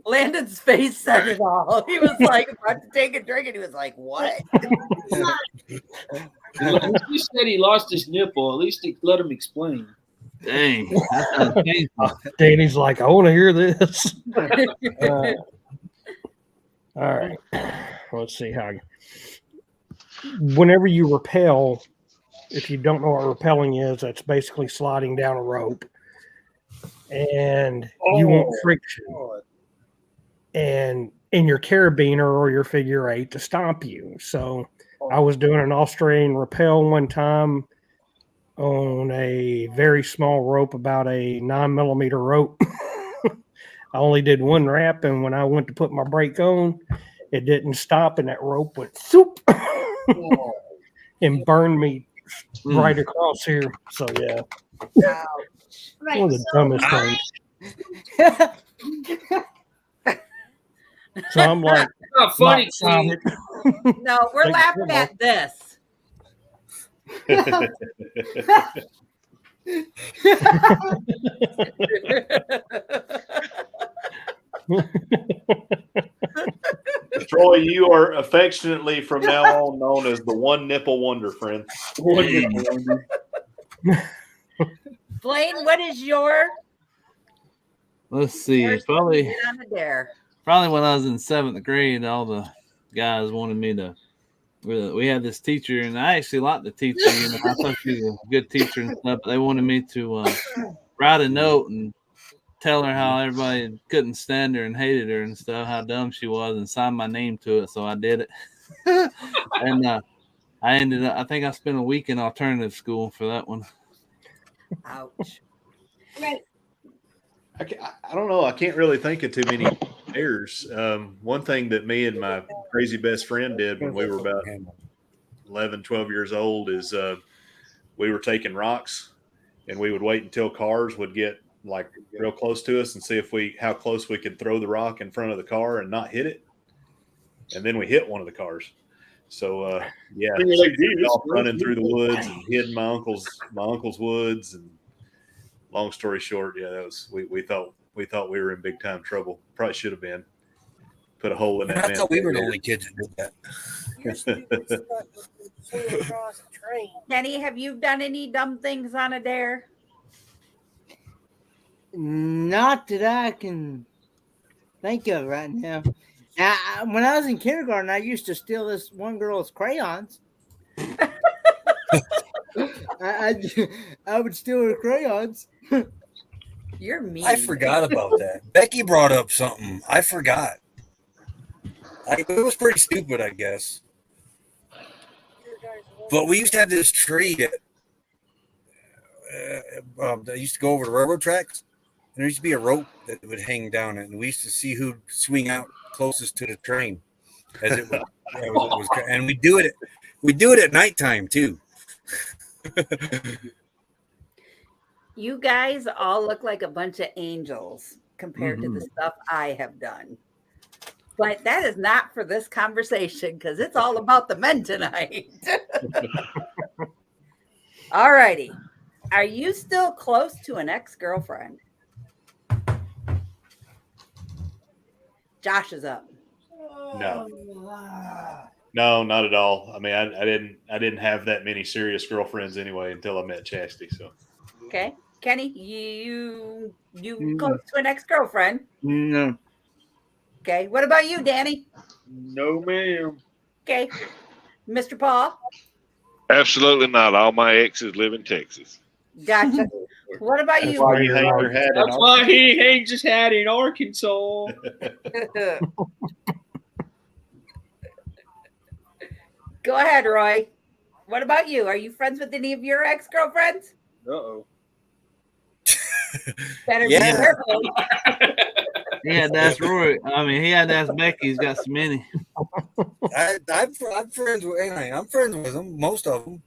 Landon's face said it all. He was like about to take a drink, and he was like, "What?" He said he lost his nipple. At least let him explain. Dang, that sounds painful. Danny's like, I want to hear this. All right. Let's see how. Whenever you rappel, if you don't know what rappelling is, that's basically sliding down a rope. And you want friction. And in your carabiner or your figure eight to stop you. So I was doing an Australian rappel one time on a very small rope, about a 9mm rope. I only did one wrap, and when I went to put my brake on, it didn't stop, and that rope went soup and burned me right across here. So yeah, Right. one of the dumbest things. So I'm like, not funny. No, we're laughing at this. Troy, you are affectionately from now on known as the one nipple wonder, friend. Blaine, what is your? Let's see. Probably on a dare. Probably when I was in 7th grade, all the guys wanted me to. We had this teacher, and I actually liked the teacher. You know, I thought she was a good teacher and stuff. But they wanted me to write a note and tell her how everybody couldn't stand her and hated her and stuff, how dumb she was, and sign my name to it. So I did it, and I ended up. I think I spent a week in alternative school for that one. Ouch. Right. I don't know. I can't really think of too many dares. One thing that me and my crazy best friend did when we were about 11, 12 years old is we were taking rocks, and we would wait until cars would get like real close to us and see how close we could throw the rock in front of the car and not hit it. And then we hit one of the cars. So yeah, off running through the woods and hid my uncle's woods. And long story short, yeah, that was we thought we were in big time trouble. Probably should have been. Put a hole in that. I thought we were the only kids that did that. Kenny, have you done any dumb things on a dare? Not that I can think of right now. Now, when I was in kindergarten, I used to steal this one girl's crayons. I would steal her crayons. You're mean. I forgot about that. Becky brought up something. I forgot. It was pretty stupid, I guess. But we used to have this tree that used to go over the railroad tracks. And there used to be a rope that would hang down it. And we used to see who'd swing out closest to the train. As it was, and we do it at nighttime, too. You guys all look like a bunch of angels compared to the stuff I have done. But that is not for this conversation because it's all about the men tonight. All righty. Are you still close to an ex-girlfriend? Josh is up. No, not at all. I mean, I didn't have that many serious girlfriends anyway until I met Chastity. So, okay, Kenny, you close to an ex-girlfriend? No. Okay, what about you, Danny? No, ma'am. Okay. Mr. Paul? Absolutely not. All my exes live in Texas. Gotcha. What about That's you? why you hang your hat in That's why he hangs his hat in Arkansas. Go ahead, Roy. What about you? Are you friends with any of your ex-girlfriends? Uh-oh. Better Yeah. be careful. He had to ask Roy. I mean, he had to ask Becky. He's got so many. I'm friends with. Anyway, I'm friends with them. Most of them.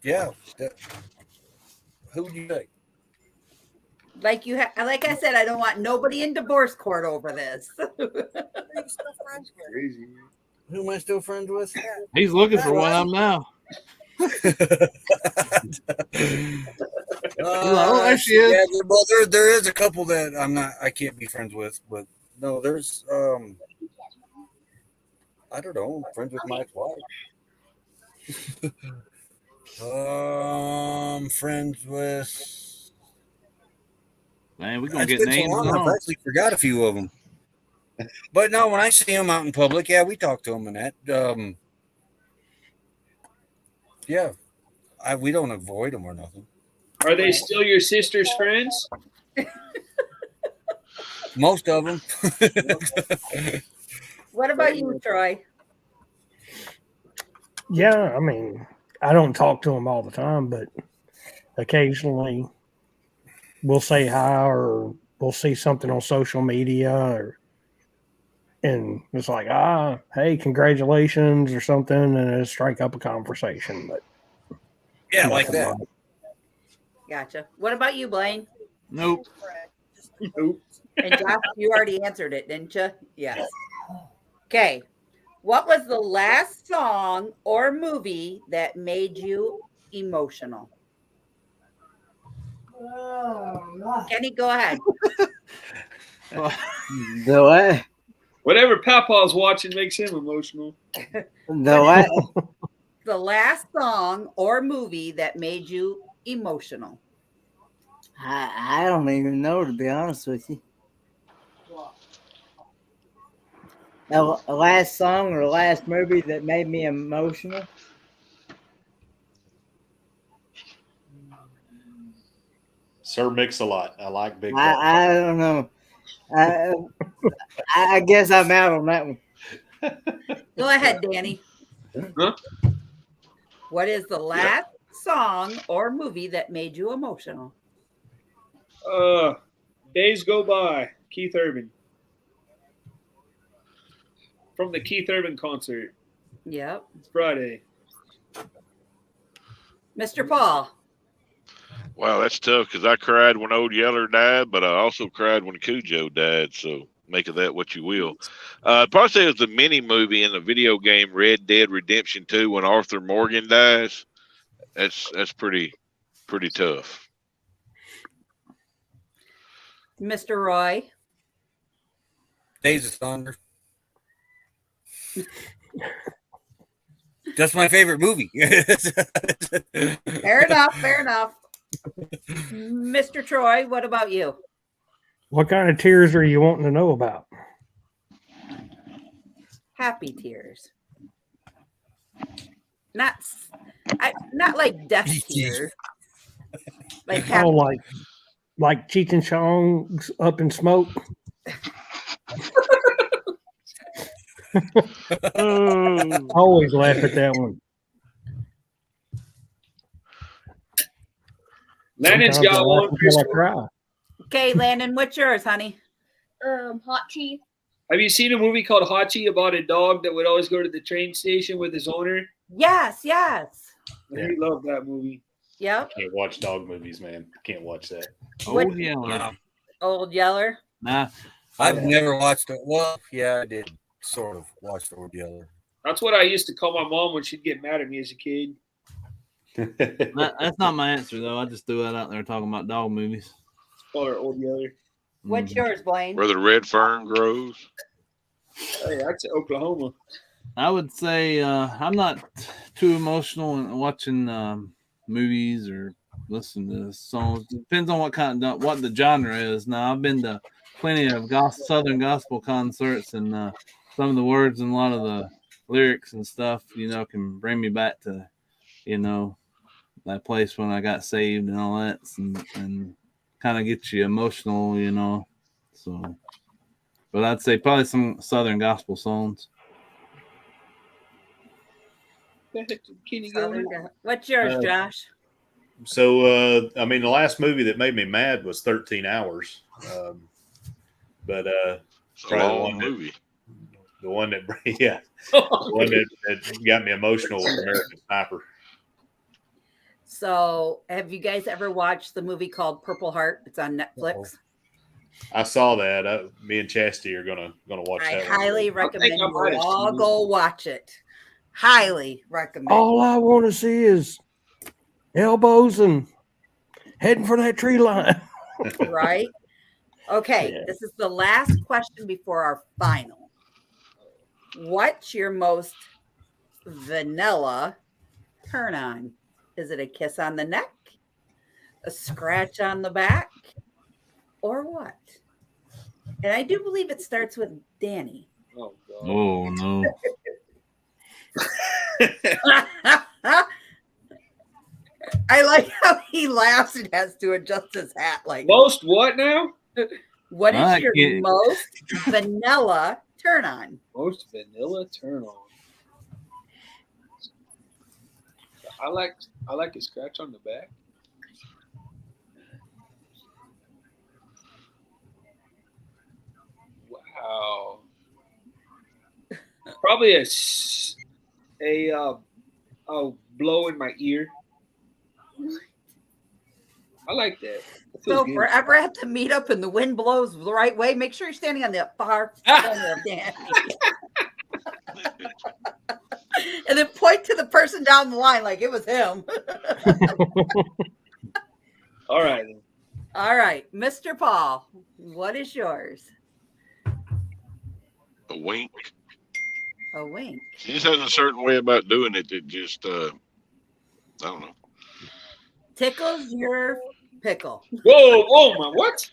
Yeah. Who would you say? Like I said, I don't want nobody in divorce court over this. Crazy. Who am I still friends with? He's looking for one of them now. Oh, there she is. Yeah, well, there is a couple that I can't be friends with, but no, there's I don't know, I'm friends with my ex-wife. Friends with. Man, we're gonna It's get been so names long, I've on. actually forgot a few of them. But no, when I see them out in public, yeah, we talk to them and that. Yeah, we don't avoid them or nothing. Are they still your sister's friends? Most of them. What about you, Troy? Yeah, I mean, I don't talk to them all the time, but occasionally we'll say hi or we'll see something on social media and it's like, hey, congratulations or something, and it'll strike up a conversation. But yeah, like that. Much. Gotcha. What about you, Blaine? Nope. Nope. And Josh, you already answered it, didn't you? Yes. Okay. What was the last song or movie that made you emotional? Kenny, go ahead. Whatever Papa's watching makes him emotional. The last song or movie that made you emotional. I don't even know, to be honest with you. The last song or last movie that made me emotional? Sir Mix-a-Lot. I like Big Dog. I don't know. I guess I'm out on that one. Go ahead, Danny. Huh? What is the last song or movie that made you emotional? Days Go By, Keith Urban. From the Keith Urban concert. Yep. It's Friday. Mr. Paul. Wow, that's tough because I cried when Old Yeller died, but I also cried when Cujo died. So make of that what you will. Probably say it was the mini movie in the video game Red Dead Redemption 2 when Arthur Morgan dies. That's pretty tough. Mr. Roy. Days of Thunder. That's my favorite movie. Fair enough. Fair enough. Mr. Troy, what about you? What kind of tears are you wanting to know about? Happy tears. Not like death tears. Like happy. Oh, like Cheech and Chong's Up in Smoke. I always laugh at that one. Landon's got one. Until I cry. Okay, Landon, what's yours, honey? Hachi. Have you seen a movie called Hachi about a dog that would always go to the train station with his owner? Yes. He loved that movie. Yep. Can't watch dog movies, man. Can't watch that. Old Yeller. Old Yeller. Nah. I've never watched it. Well, yeah, I did sort of watch Old Yeller. That's what I used to call my mom when she'd get mad at me as a kid. That's not my answer, though. I just threw that out there talking about dog movies. Call her Old Yeller. What's yours, Blaine? Where the red fern grows. Hey, that's Oklahoma. I would say I'm not too emotional in watching movies or listening to songs. Depends on what the genre is. Now I've been to plenty of Southern gospel concerts, and some of the words and a lot of the lyrics and stuff, can bring me back to, that place when I got saved and all that, and kind of get you emotional, So, but I'd say probably some Southern gospel songs. What's yours, Josh? So, I mean, the last movie that made me mad was 13 Hours. But it's a long movie. The one that, yeah, the one that got me emotional was American Sniper. So, have you guys ever watched the movie called Purple Heart? It's on Netflix. I saw that. Me and Chastity are gonna watch that. I highly recommend you all go watch it. Highly recommend. All I want to see is elbows and heading for that tree line. Right? Okay, This is the last question before our final. What's your most vanilla turn on? Is it a kiss on the neck, a scratch on the back, or what? And I do believe it starts with Danny. Oh, God. Oh, no. I like how he laughs and has to adjust his hat. Like, most what now? What is your most vanilla turn on? Most vanilla turn on. I like a scratch on the back. Wow. Probably a blow in my ear. I like that. So if we're ever at the meetup and the wind blows the right way, make sure you're standing on the far corner of Danny. And then point to the person down the line like it was him. All right. All right. Mr. Paul, what is yours? A wink. A wink. She just has a certain way about doing it that just, I don't know. Tickles your pickle. Whoa, my what?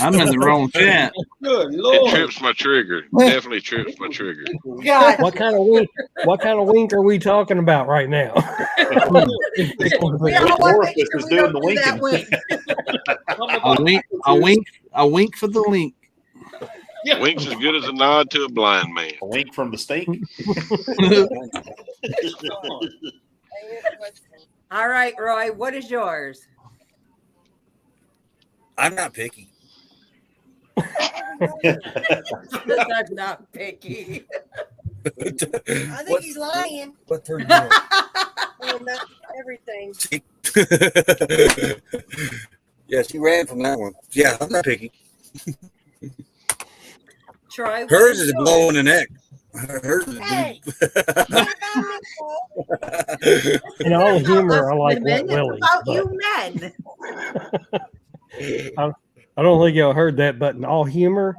I'm in the wrong chat. Good Lord. It trips my trigger. Definitely trips my trigger. God. What kind of wink are we talking about right now? We all want to make sure we don't do that wink. A wink for the link. Yeah. Wink's as good as a nod to a blind man. A wink from the stink. All right, Roy, what is yours? I'm not picky. I'm not picky. I think he's lying. What turn you on? Well, not everything. Yeah, she ran from that one. Yeah, I'm not picky. Troy, hers is a blow in the neck. Hers is Hey. In all humor, I like Wet It's Willie. about you men. I don't think y'all heard that, but in all humor,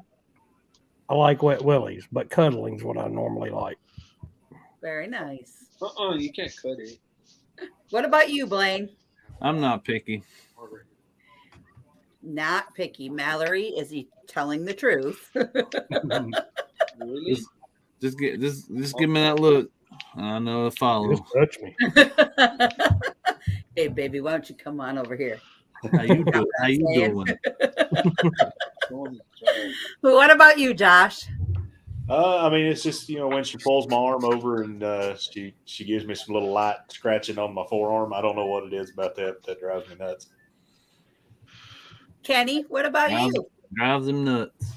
I like Wet Willies, but cuddling's what I normally like. Very nice. You can't cut it. What about you, Blaine? I'm not picky. Not picky. Mallory, is he telling the truth? Really? Just give me that look. I know to follow. Just touch me. Hey, baby, why don't you come on over here? How you doing? How you doing? What about you, Josh? I mean, it's just when she pulls my arm over and she gives me some little light scratching on my forearm. I don't know what it is about that drives me nuts. Kenny, what about you? Drives them nuts.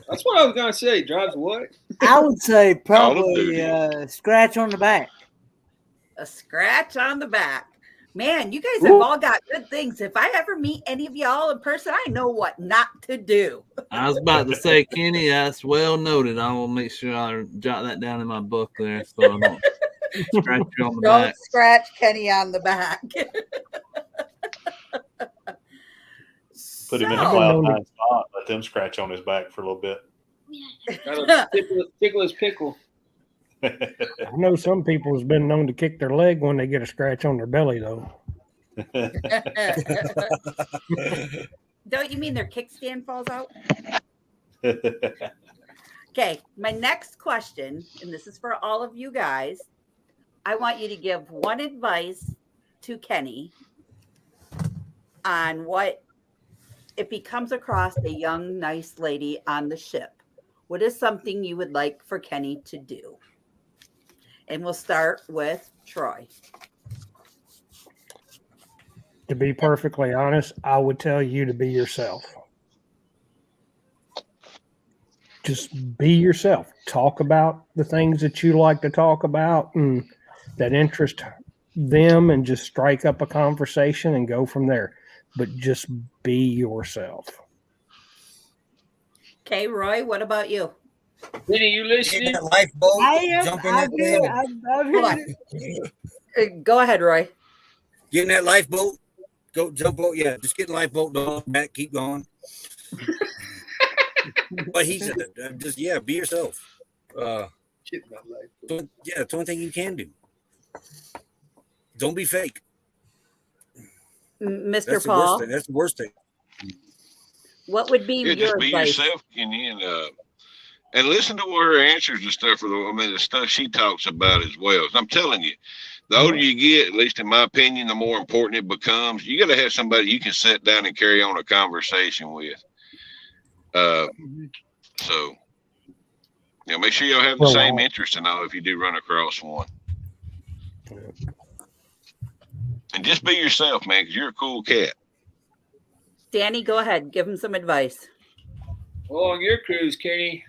That's what I was gonna say. Drives what? I would say probably scratch on the back. A scratch on the back. Man, you guys have all got good things. If I ever meet any of y'all in person, I know what not to do. I was about to say, Kenny, that's well noted. I will make sure I jot that down in my book there so I don't scratch you on the Don't back. scratch Kenny on the back. Put him in a cloud nine spot. Let them scratch on his back for a little bit. Tickle his pickle. I know some people has been known to kick their leg when they get a scratch on their belly, though. Don't you mean their kickstand falls out? Okay, my next question, and this is for all of you guys. I want you to give one advice to Kenny on what, if he comes across a young, nice lady on the ship, what is something you would like for Kenny to do? And we'll start with Troy. To be perfectly honest, I would tell you to be yourself. Just be yourself. Talk about the things that you like to talk about and that interest them, and just strike up a conversation and go from there. But just be yourself. Okay, Roy, what about you? Vinny, you listening? That lifeboat, I am. jump in I'm that here. thing. I'm here. Go ahead, Roy. Get in that lifeboat, go jump out. Yeah, just get in the lifeboat, don't look back, keep going. But he said, just be yourself. Get in that lifeboat. Yeah, it's the only thing you can do. Don't be fake. Mr. That's Paul. That's the worst thing. What would be Yeah, your just be advice? yourself, Kenny, and listen to her answers and stuff. The stuff she talks about as well. So I'm telling you, the older you get, at least in my opinion, the more important it becomes. You got to have somebody you can sit down and carry on a conversation with. So, make sure you'll have the same interest and all if you do run across one. And just be yourself, man, because you're a cool cat. Danny, go ahead. Give him some advice. Well, on your cruise, Kenny,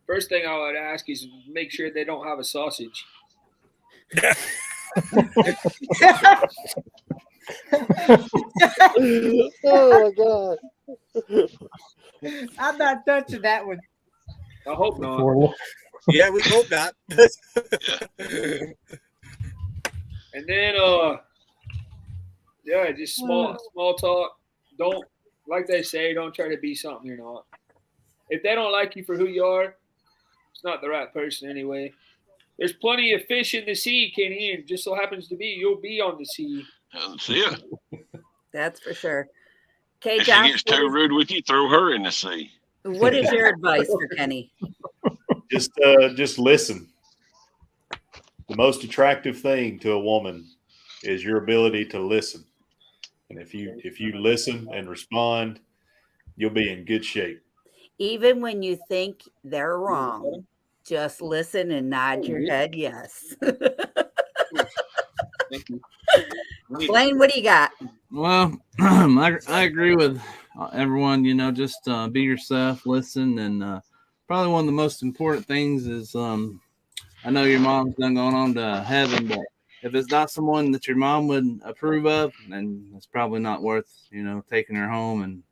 first thing I would ask is make sure they don't have a sausage. Oh my God! I'm not touching that one. I hope not. Yeah, we hope not. And then, just small talk. Don't, like they say, don't try to be something you're not. If they don't like you for who you are, it's not the right person anyway. There's plenty of fish in the sea, Kenny, and just so happens to be you'll be on the sea. Yeah. That's for sure. Okay, if Josh, she gets too rude with you, throw her in the sea. What is your advice for Kenny? Just listen. The most attractive thing to a woman is your ability to listen. And if you listen and respond, you'll be in good shape. Even when you think they're wrong, just listen and nod your head yes. Thank you. Blaine, what do you got? Well, I agree with everyone. Just be yourself, listen, and probably one of the most important things is I know your mom's done gone on to heaven, but if it's not someone that your mom would approve of, then it's probably not worth taking her home and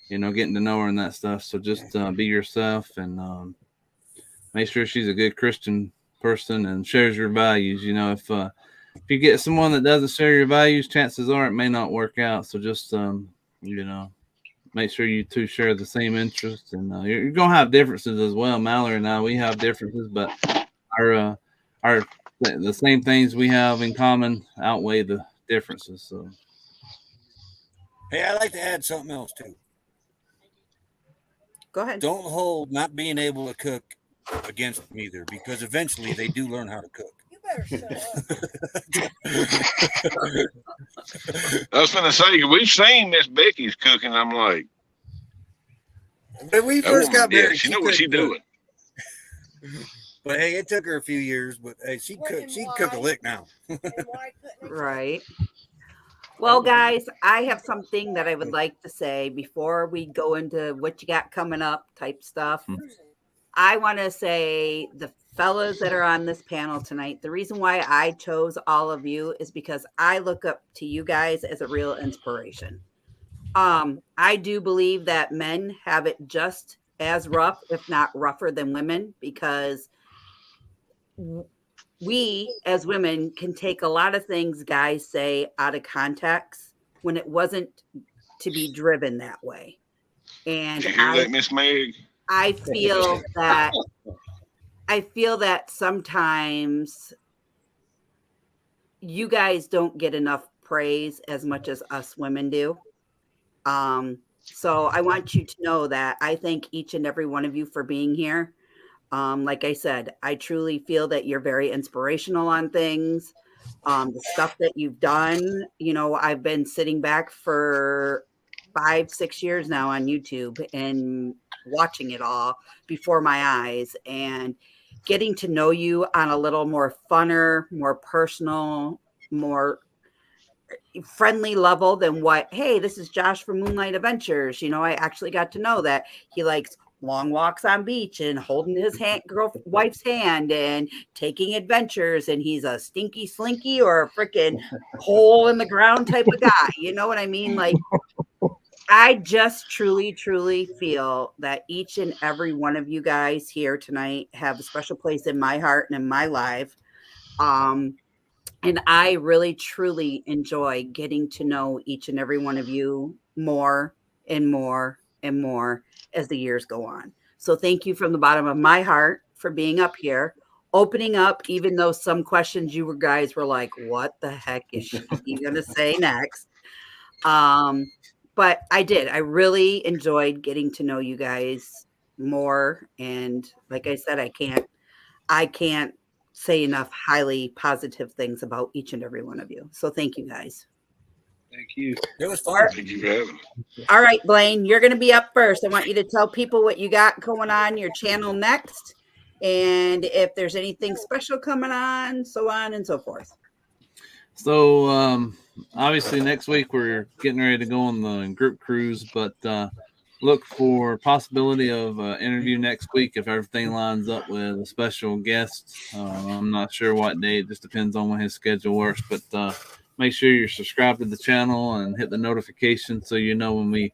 getting to know her and that stuff. So just be yourself and make sure she's a good Christian person and shares your values. If you get someone that doesn't share your values, chances are it may not work out. So just, make sure you two share the same interests, and you're going to have differences as well. Mallory and I, we have differences, but the same things we have in common outweigh the differences. So, Hey, I'd like to add something else too. Go ahead. Don't hold not being able to cook against them either, because eventually they do learn how to cook. I was going to say, we've seen Miss Becky's cooking. I'm like, when we first got married, she know what she's doing. But hey, it took her a few years, but hey, she cook a lick now. Right. Well, guys, I have something that I would like to say before we go into what you got coming up type stuff. I want to say the fellas that are on this panel tonight, the reason why I chose all of you is because I look up to you guys as a real inspiration. I do believe that men have it just as rough, if not rougher than women, because we as women can take a lot of things guys say out of context when it wasn't to be driven that way. And did you hear that, Miss Meg? I feel that sometimes you guys don't get enough praise as much as us women do. So I want you to know that I thank each and every one of you for being here. Like I said, I truly feel that you're very inspirational on things. The stuff that you've done, I've been sitting back for 5, 6 years now on YouTube and watching it all before my eyes and getting to know you on a little more funner, more personal, more friendly level than what, hey, this is Josh from Moonlight Adventures. I actually got to know that he likes long walks on beach and holding his wife's hand and taking adventures, and he's a stinky slinky or a freaking hole in the ground type of guy. You know what I mean? Like, I just truly, truly feel that each and every one of you guys here tonight have a special place in my heart and in my life. And I really, truly enjoy getting to know each and every one of you more and more and more as the years go on. So thank you from the bottom of my heart for being up here, opening up, even though some questions you guys were like, what the heck is she going to say next? But I did. I really enjoyed getting to know you guys more. And like I said, I can't say enough highly positive things about each and every one of you. So thank you guys. Thank you. It was fun. Thank you for having me. All right, Blaine, you're going to be up first. I want you to tell people what you got going on your channel next, and if there's anything special coming on, so on and so forth. So obviously next week we're getting ready to go on the group cruise, but look for possibility of interview next week if everything lines up with a special guest. I'm not sure what day. It just depends on when his schedule works, but make sure you're subscribed to the channel and hit the notification so you know when we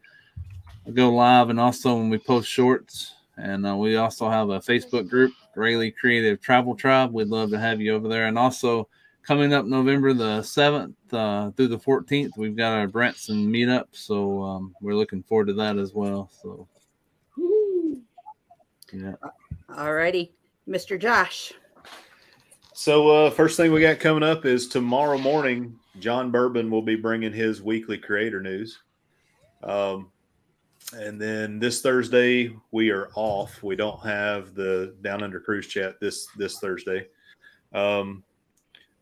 go live and also when we post shorts. And we also have a Facebook group, Rayleigh Creative Travel Tribe. We'd love to have you over there. And also coming up November the 7th through the 14th, we've got our Branson meetup. So we're looking forward to that as well. So, yeah. All righty, Mr. Josh. So first thing we got coming up is tomorrow morning, John Bourbon will be bringing his weekly creator news. And then this Thursday, we are off. We don't have the Down Under Cruise Chat this Thursday.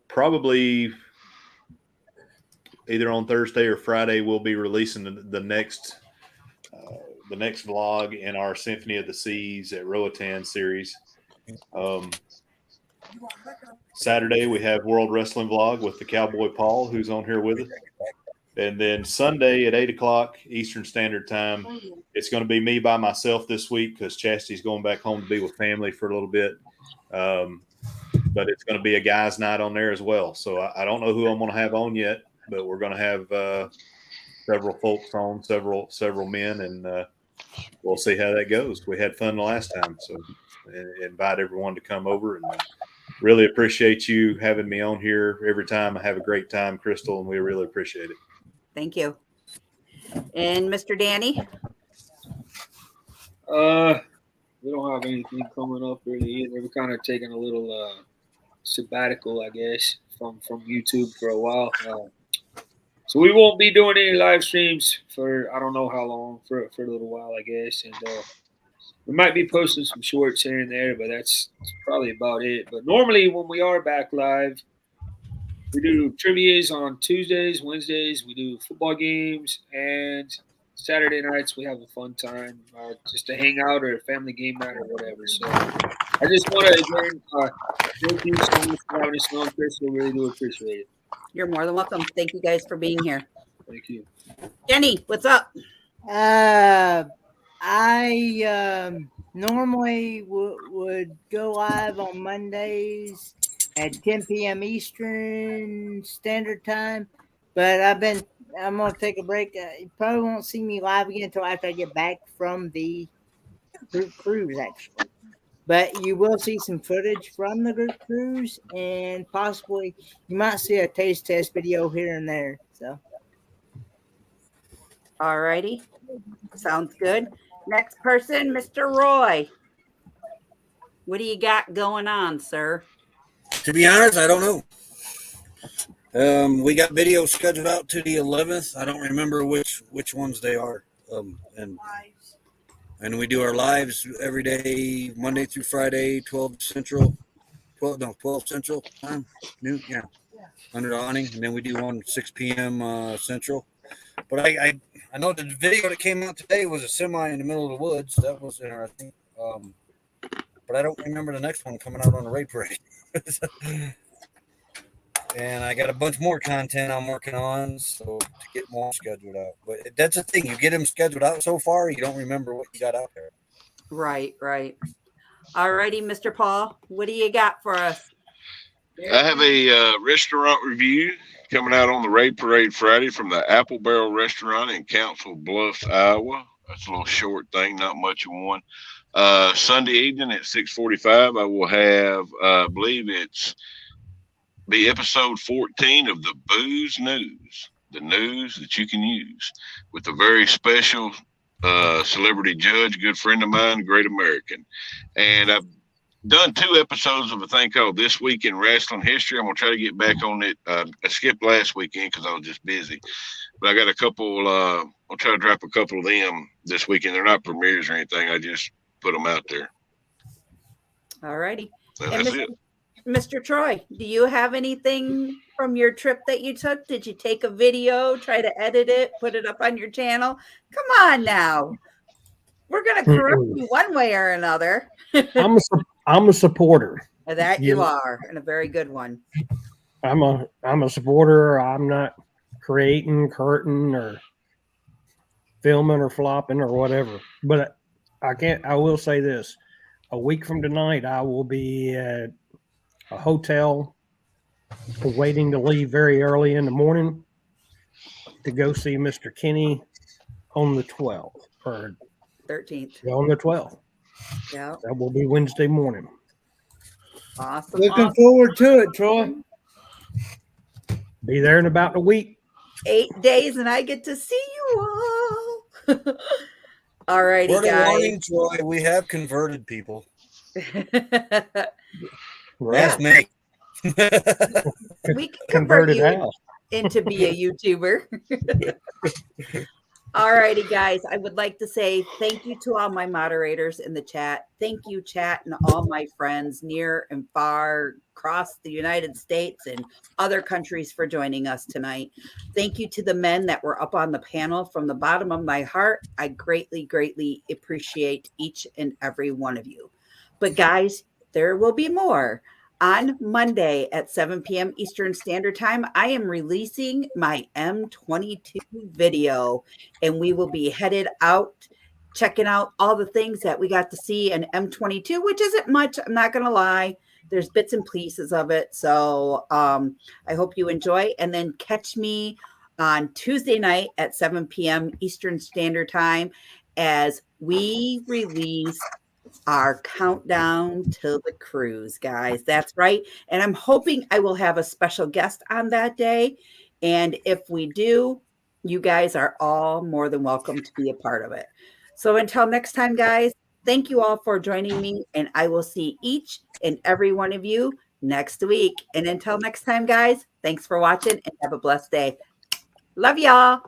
Probably either on Thursday or Friday, we'll be releasing the next vlog in our Symphony of the Seas at Roatan series. Saturday, we have World Wrestling Vlog with the Cowboy Paul, who's on here with us. And then Sunday at 8 o'clock Eastern Standard Time, it's going to be me by myself this week because Chastity's going back home to be with family for a little bit. But it's going to be a guys' night on there as well. So I don't know who I'm going to have on yet, but we're going to have several folks on, several men, and we'll see how that goes. We had fun the last time, so invite everyone to come over. And really appreciate you having me on here every time. I have a great time, Crystal, and we really appreciate it. Thank you. And Mr. Danny? We don't have anything coming up really either. We're kind of taking a little sabbatical, I guess, from YouTube for a while. So we won't be doing any live streams for I don't know how long, for a little while, I guess. And we might be posting some shorts here and there, but that's probably about it. But normally when we are back live, we do trivias on Tuesdays, Wednesdays. We do football games, and Saturday nights we have a fun time just to hang out or a family game night or whatever. So I just want to again thank you so much for having us on, Chris. We really do appreciate it. You're more than welcome. Thank you guys for being here. Thank you. Jenny, what's up? I normally would go live on Mondays at 10 p.m. Eastern Standard Time, but I'm going to take a break. You probably won't see me live again until after I get back from the group cruise, actually. But you will see some footage from the group cruise, and possibly you might see a taste test video here and there. So, all righty. Sounds good. Next person, Mr. Roy. What do you got going on, sir? To be honest, I don't know. We got videos scheduled out to the 11th. I don't remember which ones they are. And we do our lives every day, Monday through Friday, 12 Central, 12 Central time, noon, yeah, under the awning. And then we do one 6 p.m. Central. But I know the video that came out today was a semi in the middle of the woods. That was interesting. But I don't remember the next one coming out on the raid parade. And I got a bunch more content I'm working on, so to get more scheduled out. But that's the thing, you get them scheduled out so far, you don't remember what you got out there. Right. All righty, Mr. Paul, what do you got for us? I have a restaurant review coming out on the Raid Parade Friday from the Apple Barrel Restaurant in Council Bluffs, Iowa. That's a little short thing, not much of one. Sunday evening at 6:45, I will have, I believe it's be episode 14 of the Booze News, the news that you can use, with a very special celebrity judge, good friend of mine, Great American. And I've done 2 episodes of a thing called This Week in Wrestling History. I'm going to try to get back on it. I skipped last weekend because I was just busy. But I got a couple, I'll try to drop a couple of them this weekend. They're not premieres or anything. I just put them out there. All righty. So And that's it. Mr. Troy, do you have anything from your trip that you took? Did you take a video, try to edit it, put it up on your channel? Come on now. We're going to correct you one way or another. I'm a supporter. That you are, and a very good one. I'm a supporter. I'm not creating, curtain, or filming or flopping or whatever. But I will say this. A week from tonight, I will be at a hotel waiting to leave very early in the morning to go see Mr. Kenny on the 12th or 13th. On the 12th. Yeah. That will be Wednesday morning. Awesome. Looking forward to it, Troy. Be there in about a week. 8 days, and I get to see you all. All righty, Word of guys. warning, Troy, we have converted people. Right. That's me. We can convert you out into be a YouTuber. All righty, guys. I would like to say thank you to all my moderators in the chat. Thank you, chat, and all my friends near and far across the United States and other countries for joining us tonight. Thank you to the men that were up on the panel. From the bottom of my heart, I greatly, greatly appreciate each and every one of you. But guys, there will be more. On Monday at 7 p.m. Eastern Standard Time, I am releasing my M22 video, and we will be headed out, checking out all the things that we got to see in M22, which isn't much. I'm not going to lie. There's bits and pieces of it. So I hope you enjoy. And then catch me on Tuesday night at 7 p.m. Eastern Standard Time as we release our countdown to the cruise, guys. That's right. And I'm hoping I will have a special guest on that day. And if we do, you guys are all more than welcome to be a part of it. So until next time, guys, thank you all for joining me. And I will see each and every one of you next week. And until next time, guys, thanks for watching and have a blessed day. Love y'all.